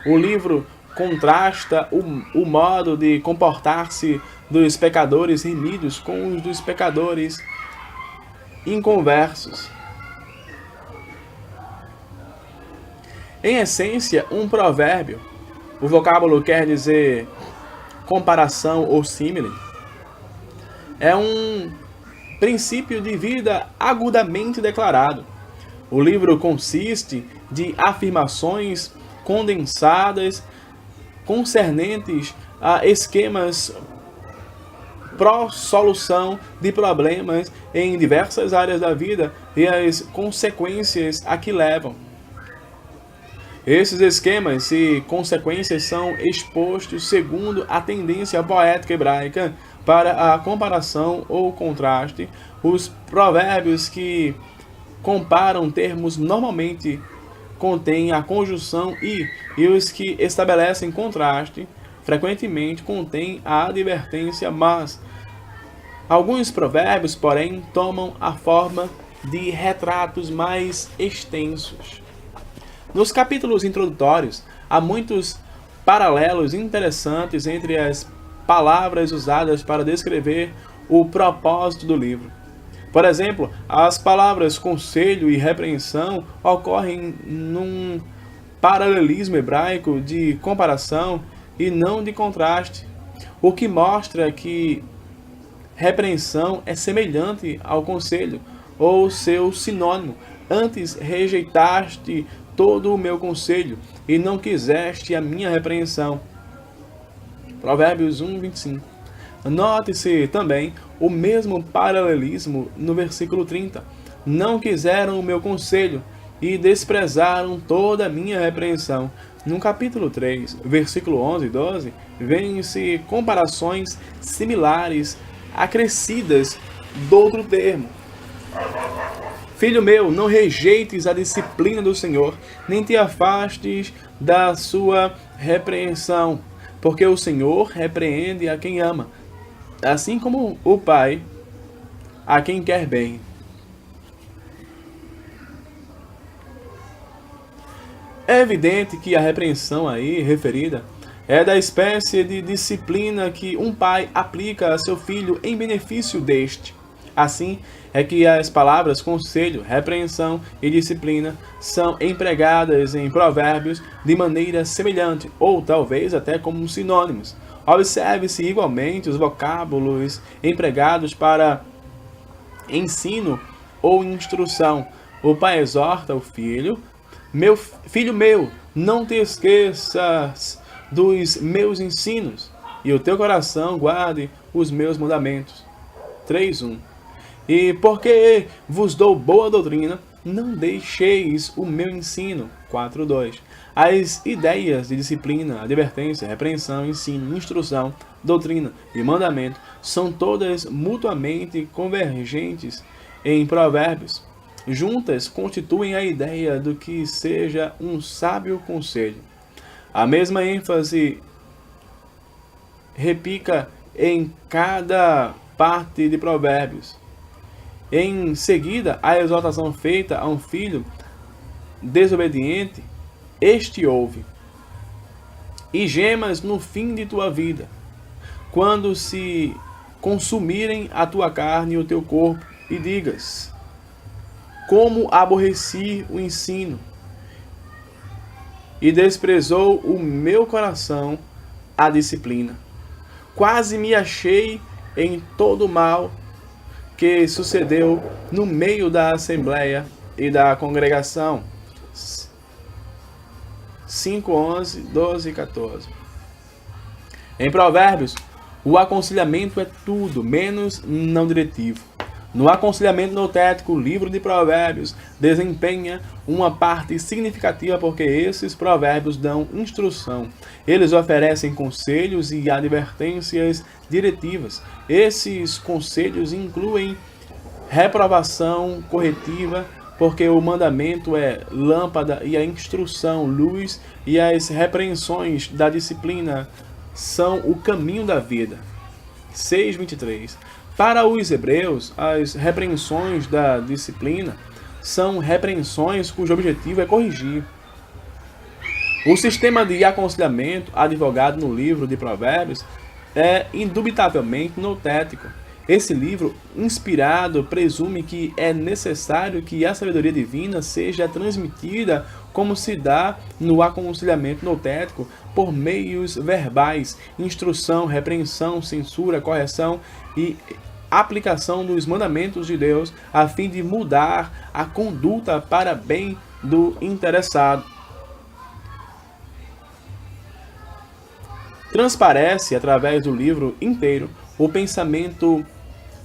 O livro contrasta o modo de comportar-se dos pecadores remidos com os dos pecadores inconversos. Em essência, um provérbio, o vocábulo quer dizer comparação ou símile, é um princípio de vida agudamente declarado. O livro consiste de afirmações condensadas concernentes a esquemas pró-solução de problemas em diversas áreas da vida e as consequências a que levam. Esses esquemas e consequências são expostos segundo a tendência poética hebraica para a comparação ou contraste. Os provérbios que comparam termos normalmente contêm a conjunção e os que estabelecem contraste frequentemente contêm a advertência, mas alguns provérbios, porém, tomam a forma de retratos mais extensos. Nos capítulos introdutórios, há muitos paralelos interessantes entre as palavras usadas para descrever o propósito do livro. Por exemplo, as palavras conselho e repreensão ocorrem num paralelismo hebraico de comparação e não de contraste, o que mostra que repreensão é semelhante ao conselho, ou seu sinônimo. Antes rejeitaste todo o meu conselho e não quiseste a minha repreensão. Provérbios 1:25. Note-se também o mesmo paralelismo no versículo 30. Não quiseram o meu conselho e desprezaram toda a minha repreensão. No capítulo 3, versículo 11 e 12, vêm-se comparações similares, acrescidas do outro termo. Filho meu, não rejeites a disciplina do Senhor, nem te afastes da sua repreensão, porque o Senhor repreende a quem ama, assim como o Pai a quem quer bem. É evidente que a repreensão aí referida é da espécie de disciplina que um pai aplica a seu filho em benefício deste. Assim é que as palavras conselho, repreensão e disciplina são empregadas em Provérbios de maneira semelhante, ou talvez até como sinônimos. Observe-se igualmente os vocábulos empregados para ensino ou instrução. O pai exorta o filho: filho meu, não te esqueças dos meus ensinos, e o teu coração guarde os meus mandamentos. 3:1. E porque vos dou boa doutrina, não deixeis o meu ensino. 4:2. As ideias de disciplina, advertência, repreensão, ensino, instrução, doutrina e mandamento são todas mutuamente convergentes em Provérbios. Juntas constituem a ideia do que seja um sábio conselho. A mesma ênfase repica em cada parte de Provérbios. Em seguida, a exortação feita a um filho desobediente, este ouve: e gemas no fim de tua vida, quando se consumirem a tua carne e o teu corpo, e digas: como aborreci o ensino, e desprezou o meu coração a disciplina. Quase me achei em todo o mal que sucedeu no meio da assembleia e da congregação. 5:11, 12 e 14. Em Provérbios, o aconselhamento é tudo menos não diretivo. No aconselhamento notético, o livro de Provérbios desempenha uma parte significativa porque esses provérbios dão instrução. Eles oferecem conselhos e advertências diretivas. Esses conselhos incluem reprovação corretiva, porque o mandamento é lâmpada e a instrução, luz, e as repreensões da disciplina são o caminho da vida. 6:23. Para os hebreus, as repreensões da disciplina são repreensões cujo objetivo é corrigir. O sistema de aconselhamento advogado no livro de Provérbios é indubitavelmente notético. Esse livro inspirado presume que é necessário que a sabedoria divina seja transmitida como se dá no aconselhamento notético, por meios verbais, instrução, repreensão, censura, correção e aplicação dos mandamentos de Deus, a fim de mudar a conduta para bem do interessado. Transparece, através do livro inteiro, o pensamento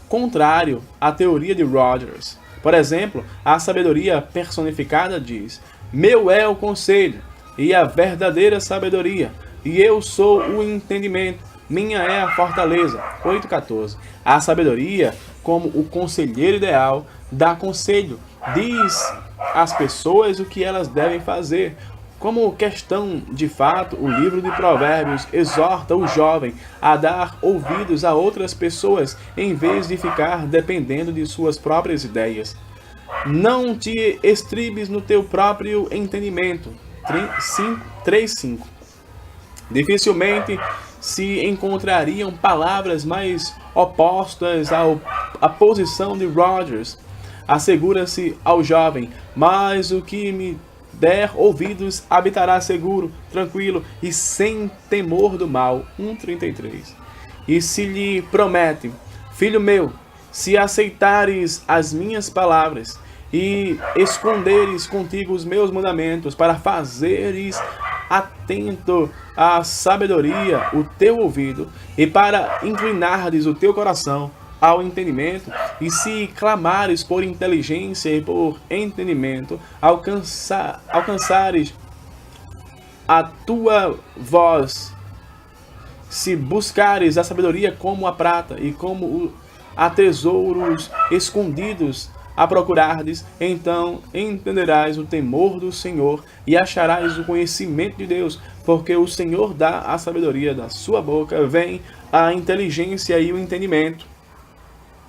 contrário à teoria de Rogers. Por exemplo, a sabedoria personificada diz: meu é o conselho e a verdadeira sabedoria, e eu sou o entendimento, minha é a fortaleza. 8:14. A sabedoria, como o conselheiro ideal, dá conselho, diz às pessoas o que elas devem fazer. Como questão de fato, o livro de Provérbios exorta o jovem a dar ouvidos a outras pessoas, em vez de ficar dependendo de suas próprias ideias. Não te estribes no teu próprio entendimento. 3:5. Dificilmente se encontrariam palavras mais opostas ao a posição de Rogers. Assegura-se ao jovem, mas o que me der ouvidos habitará seguro, tranquilo e sem temor do mal. 1,33. E se lhe promete, filho meu, se aceitares as minhas palavras e esconderes contigo os meus mandamentos, para fazeres atento à sabedoria o teu ouvido e para inclinares o teu coração ao entendimento, e se clamares por inteligência e por entendimento, alcançares a tua voz, se buscares a sabedoria como a prata e como a tesouros escondidos a procurardes, então entenderás o temor do Senhor e acharás o conhecimento de Deus, porque o Senhor dá a sabedoria, da sua boca vem a inteligência e o entendimento.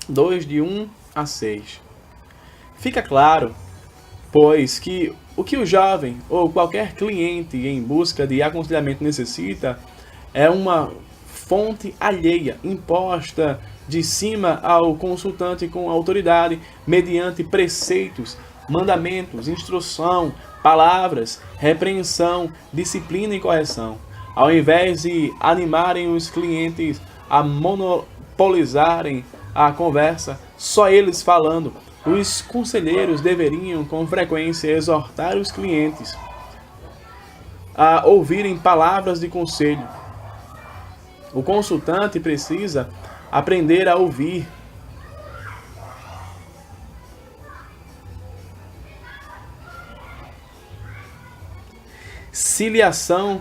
2, de 1 a 6. Fica claro, pois, que o que o jovem ou qualquer cliente em busca de aconselhamento necessita é uma fonte alheia, imposta de cima ao consultante com autoridade, mediante preceitos, mandamentos, instrução, palavras, repreensão, disciplina e correção. Ao invés de animarem os clientes a monopolizarem a conversa, só eles falando, os conselheiros deveriam com frequência exortar os clientes a ouvirem palavras de conselho. O consultante precisa aprender a ouvir. Ciliação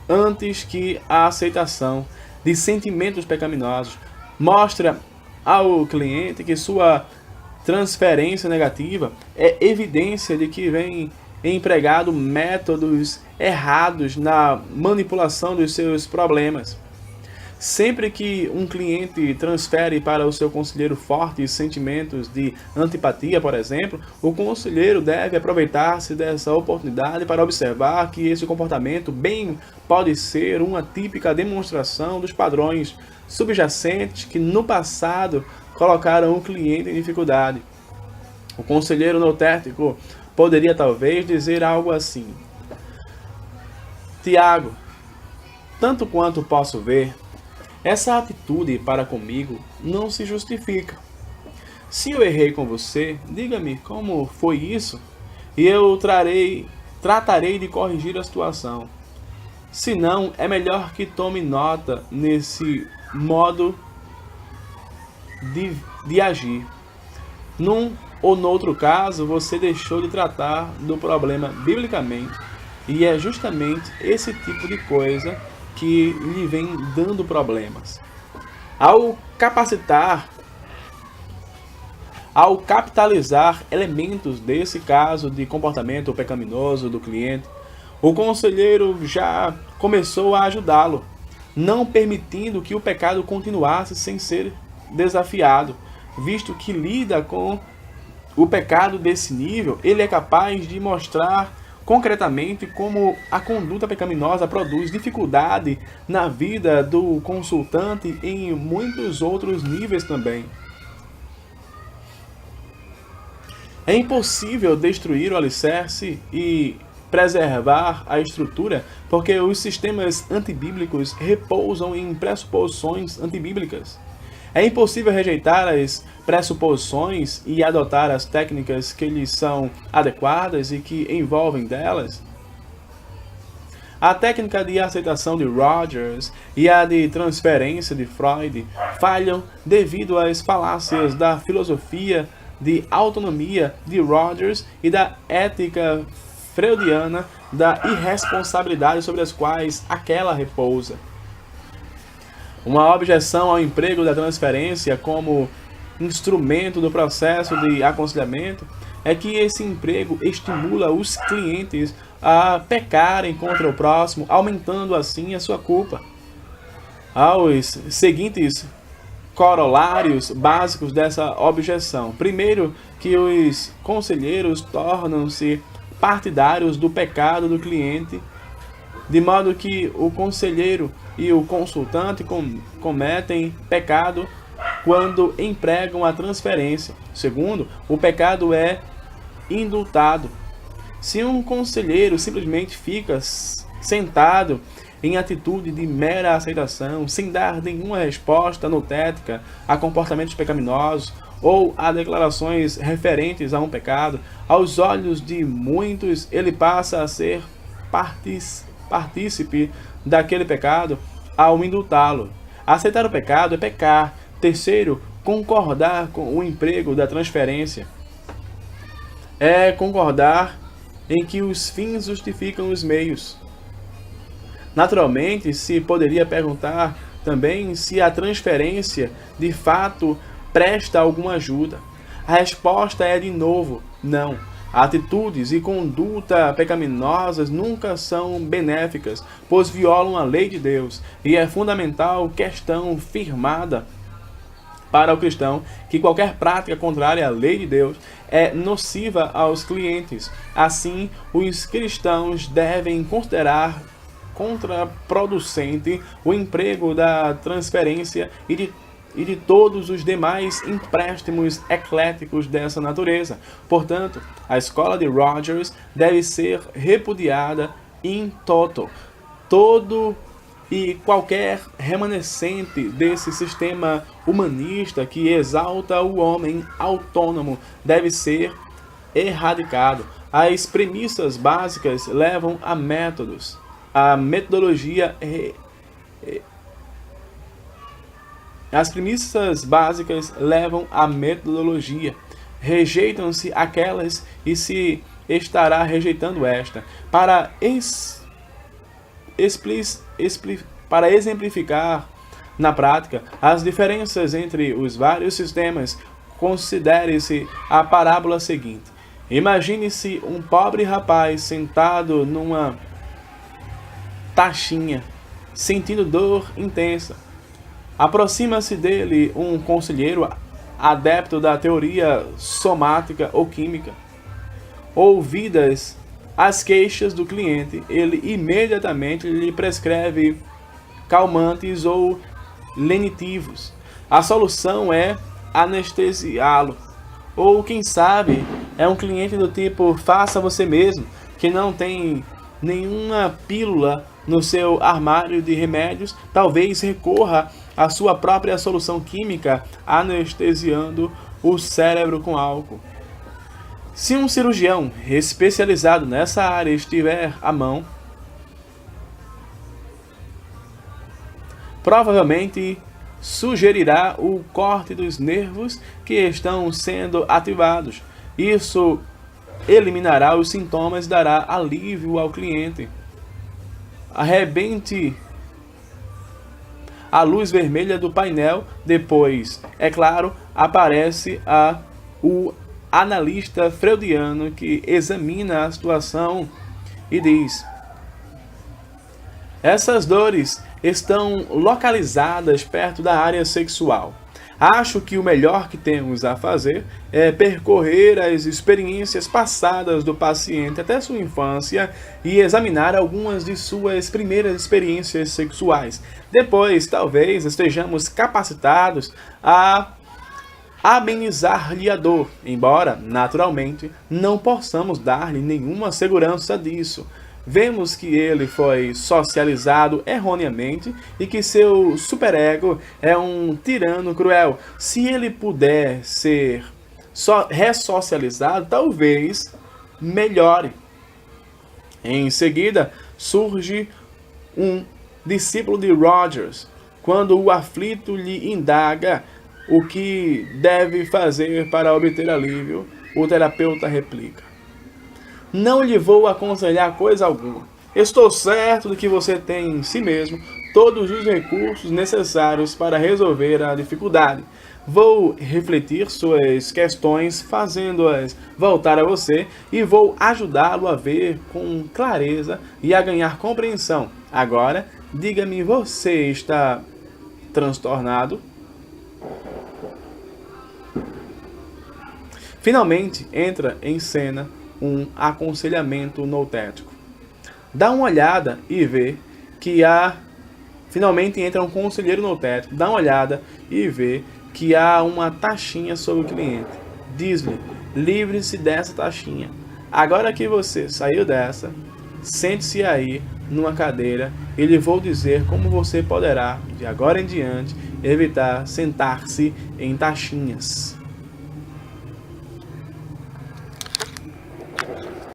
antes que a aceitação de sentimentos pecaminosos. Mostra ao cliente que sua transferência negativa é evidência de que vem empregado métodos errados na manipulação dos seus problemas. Sempre que um cliente transfere para o seu conselheiro fortes sentimentos de antipatia, por exemplo, o conselheiro deve aproveitar-se dessa oportunidade para observar que esse comportamento bem pode ser uma típica demonstração dos padrões subjacentes que no passado colocaram o cliente em dificuldade. O conselheiro notético poderia talvez dizer algo assim: Tiago, tanto quanto posso ver, essa atitude para comigo não se justifica. Se eu errei com você, diga-me como foi isso, e eu tratarei de corrigir a situação. Se não, é melhor que tome nota nesse modo de agir. Num ou noutro caso, você deixou de tratar do problema biblicamente, e é justamente esse tipo de coisa que lhe vem dando problemas. Ao capitalizar elementos desse caso de comportamento pecaminoso do cliente, o conselheiro já começou a ajudá-lo, não permitindo que o pecado continuasse sem ser desafiado, visto que lida com o pecado desse nível, ele é capaz de mostrar concretamente como a conduta pecaminosa produz dificuldade na vida do consultante em muitos outros níveis também. É impossível destruir o alicerce e preservar a estrutura, porque os sistemas antibíblicos repousam em pressuposições antibíblicas. É impossível rejeitar as pressuposições e adotar as técnicas que lhes são adequadas e que envolvem delas. A técnica de aceitação de Rogers e a de transferência de Freud falham devido às falácias da filosofia de autonomia de Rogers e da ética freudiana da irresponsabilidade sobre as quais aquela repousa. Uma objeção ao emprego da transferência como instrumento do processo de aconselhamento é que esse emprego estimula os clientes a pecarem contra o próximo, aumentando assim a sua culpa. Aos seguintes corolários básicos dessa objeção. Primeiro, que os conselheiros tornam-se partidários do pecado do cliente, de modo que o conselheiro e o consultante cometem pecado quando empregam a transferência. Segundo, o pecado é indultado. Se um conselheiro simplesmente fica sentado em atitude de mera aceitação, sem dar nenhuma resposta notética a comportamentos pecaminosos ou a declarações referentes a um pecado, aos olhos de muitos ele passa a ser partícipe daquele pecado ao indultá-lo. Aceitar o pecado é pecar. Terceiro, concordar com o emprego da transferência é concordar em que os fins justificam os meios. Naturalmente, se poderia perguntar também se a transferência de fato presta alguma ajuda. A resposta é de novo, não. Atitudes e conduta pecaminosas nunca são benéficas, pois violam a lei de Deus, e é fundamental questão firmada para o cristão que qualquer prática contrária à lei de Deus é nociva aos clientes. Assim, os cristãos devem considerar contraproducente o emprego da transferência e de todos os demais empréstimos ecléticos dessa natureza. Portanto, a escola de Rogers deve ser repudiada in toto. Todo e qualquer remanescente desse sistema humanista que exalta o homem autônomo deve ser erradicado. As premissas básicas levam a métodos. A metodologia As premissas básicas levam à metodologia. Rejeitam-se aquelas e se estará rejeitando esta. Para exemplificar na prática as diferenças entre os vários sistemas, considere-se a parábola seguinte. Imagine-se um pobre rapaz sentado numa tachinha, sentindo dor intensa. Aproxima-se dele um conselheiro adepto da teoria somática ou química. Ouvidas as queixas do cliente, ele imediatamente lhe prescreve calmantes ou lenitivos. A solução é anestesiá-lo. Ou, quem sabe, é um cliente do tipo faça você mesmo, que não tem nenhuma pílula no seu armário de remédios, talvez recorra à sua própria solução química, anestesiando o cérebro com álcool. Se um cirurgião especializado nessa área estiver à mão, provavelmente sugerirá o corte dos nervos que estão sendo ativados. Isso eliminará os sintomas e dará alívio ao cliente. Arrebente a luz vermelha do painel. Depois, é claro, aparece o analista freudiano que examina a situação e diz: essas dores estão localizadas perto da área sexual. Acho que o melhor que temos a fazer é percorrer as experiências passadas do paciente até sua infância e examinar algumas de suas primeiras experiências sexuais. Depois, talvez estejamos capacitados a amenizar-lhe a dor, embora, naturalmente, não possamos dar-lhe nenhuma segurança disso. Vemos que ele foi socializado erroneamente e que seu superego é um tirano cruel. Se ele puder ser ressocializado, talvez melhore. Em seguida, surge um discípulo de Rogers. Quando o aflito lhe indaga o que deve fazer para obter alívio, o terapeuta replica: não lhe vou aconselhar coisa alguma. Estou certo de que você tem em si mesmo todos os recursos necessários para resolver a dificuldade. Vou refletir suas questões, fazendo-as voltar a você, e vou ajudá-lo a ver com clareza e a ganhar compreensão. Agora, diga-me, você está transtornado? Finalmente entra em cena um aconselhamento noutético. Dá uma olhada e vê que Finalmente entra um conselheiro noutético. Dá uma olhada e vê que há uma taxinha sobre o cliente. Diz-lhe: livre-se dessa taxinha. Agora que você saiu dessa, sente-se aí numa cadeira e lhe vou dizer como você poderá, de agora em diante, evitar sentar-se em taxinhas.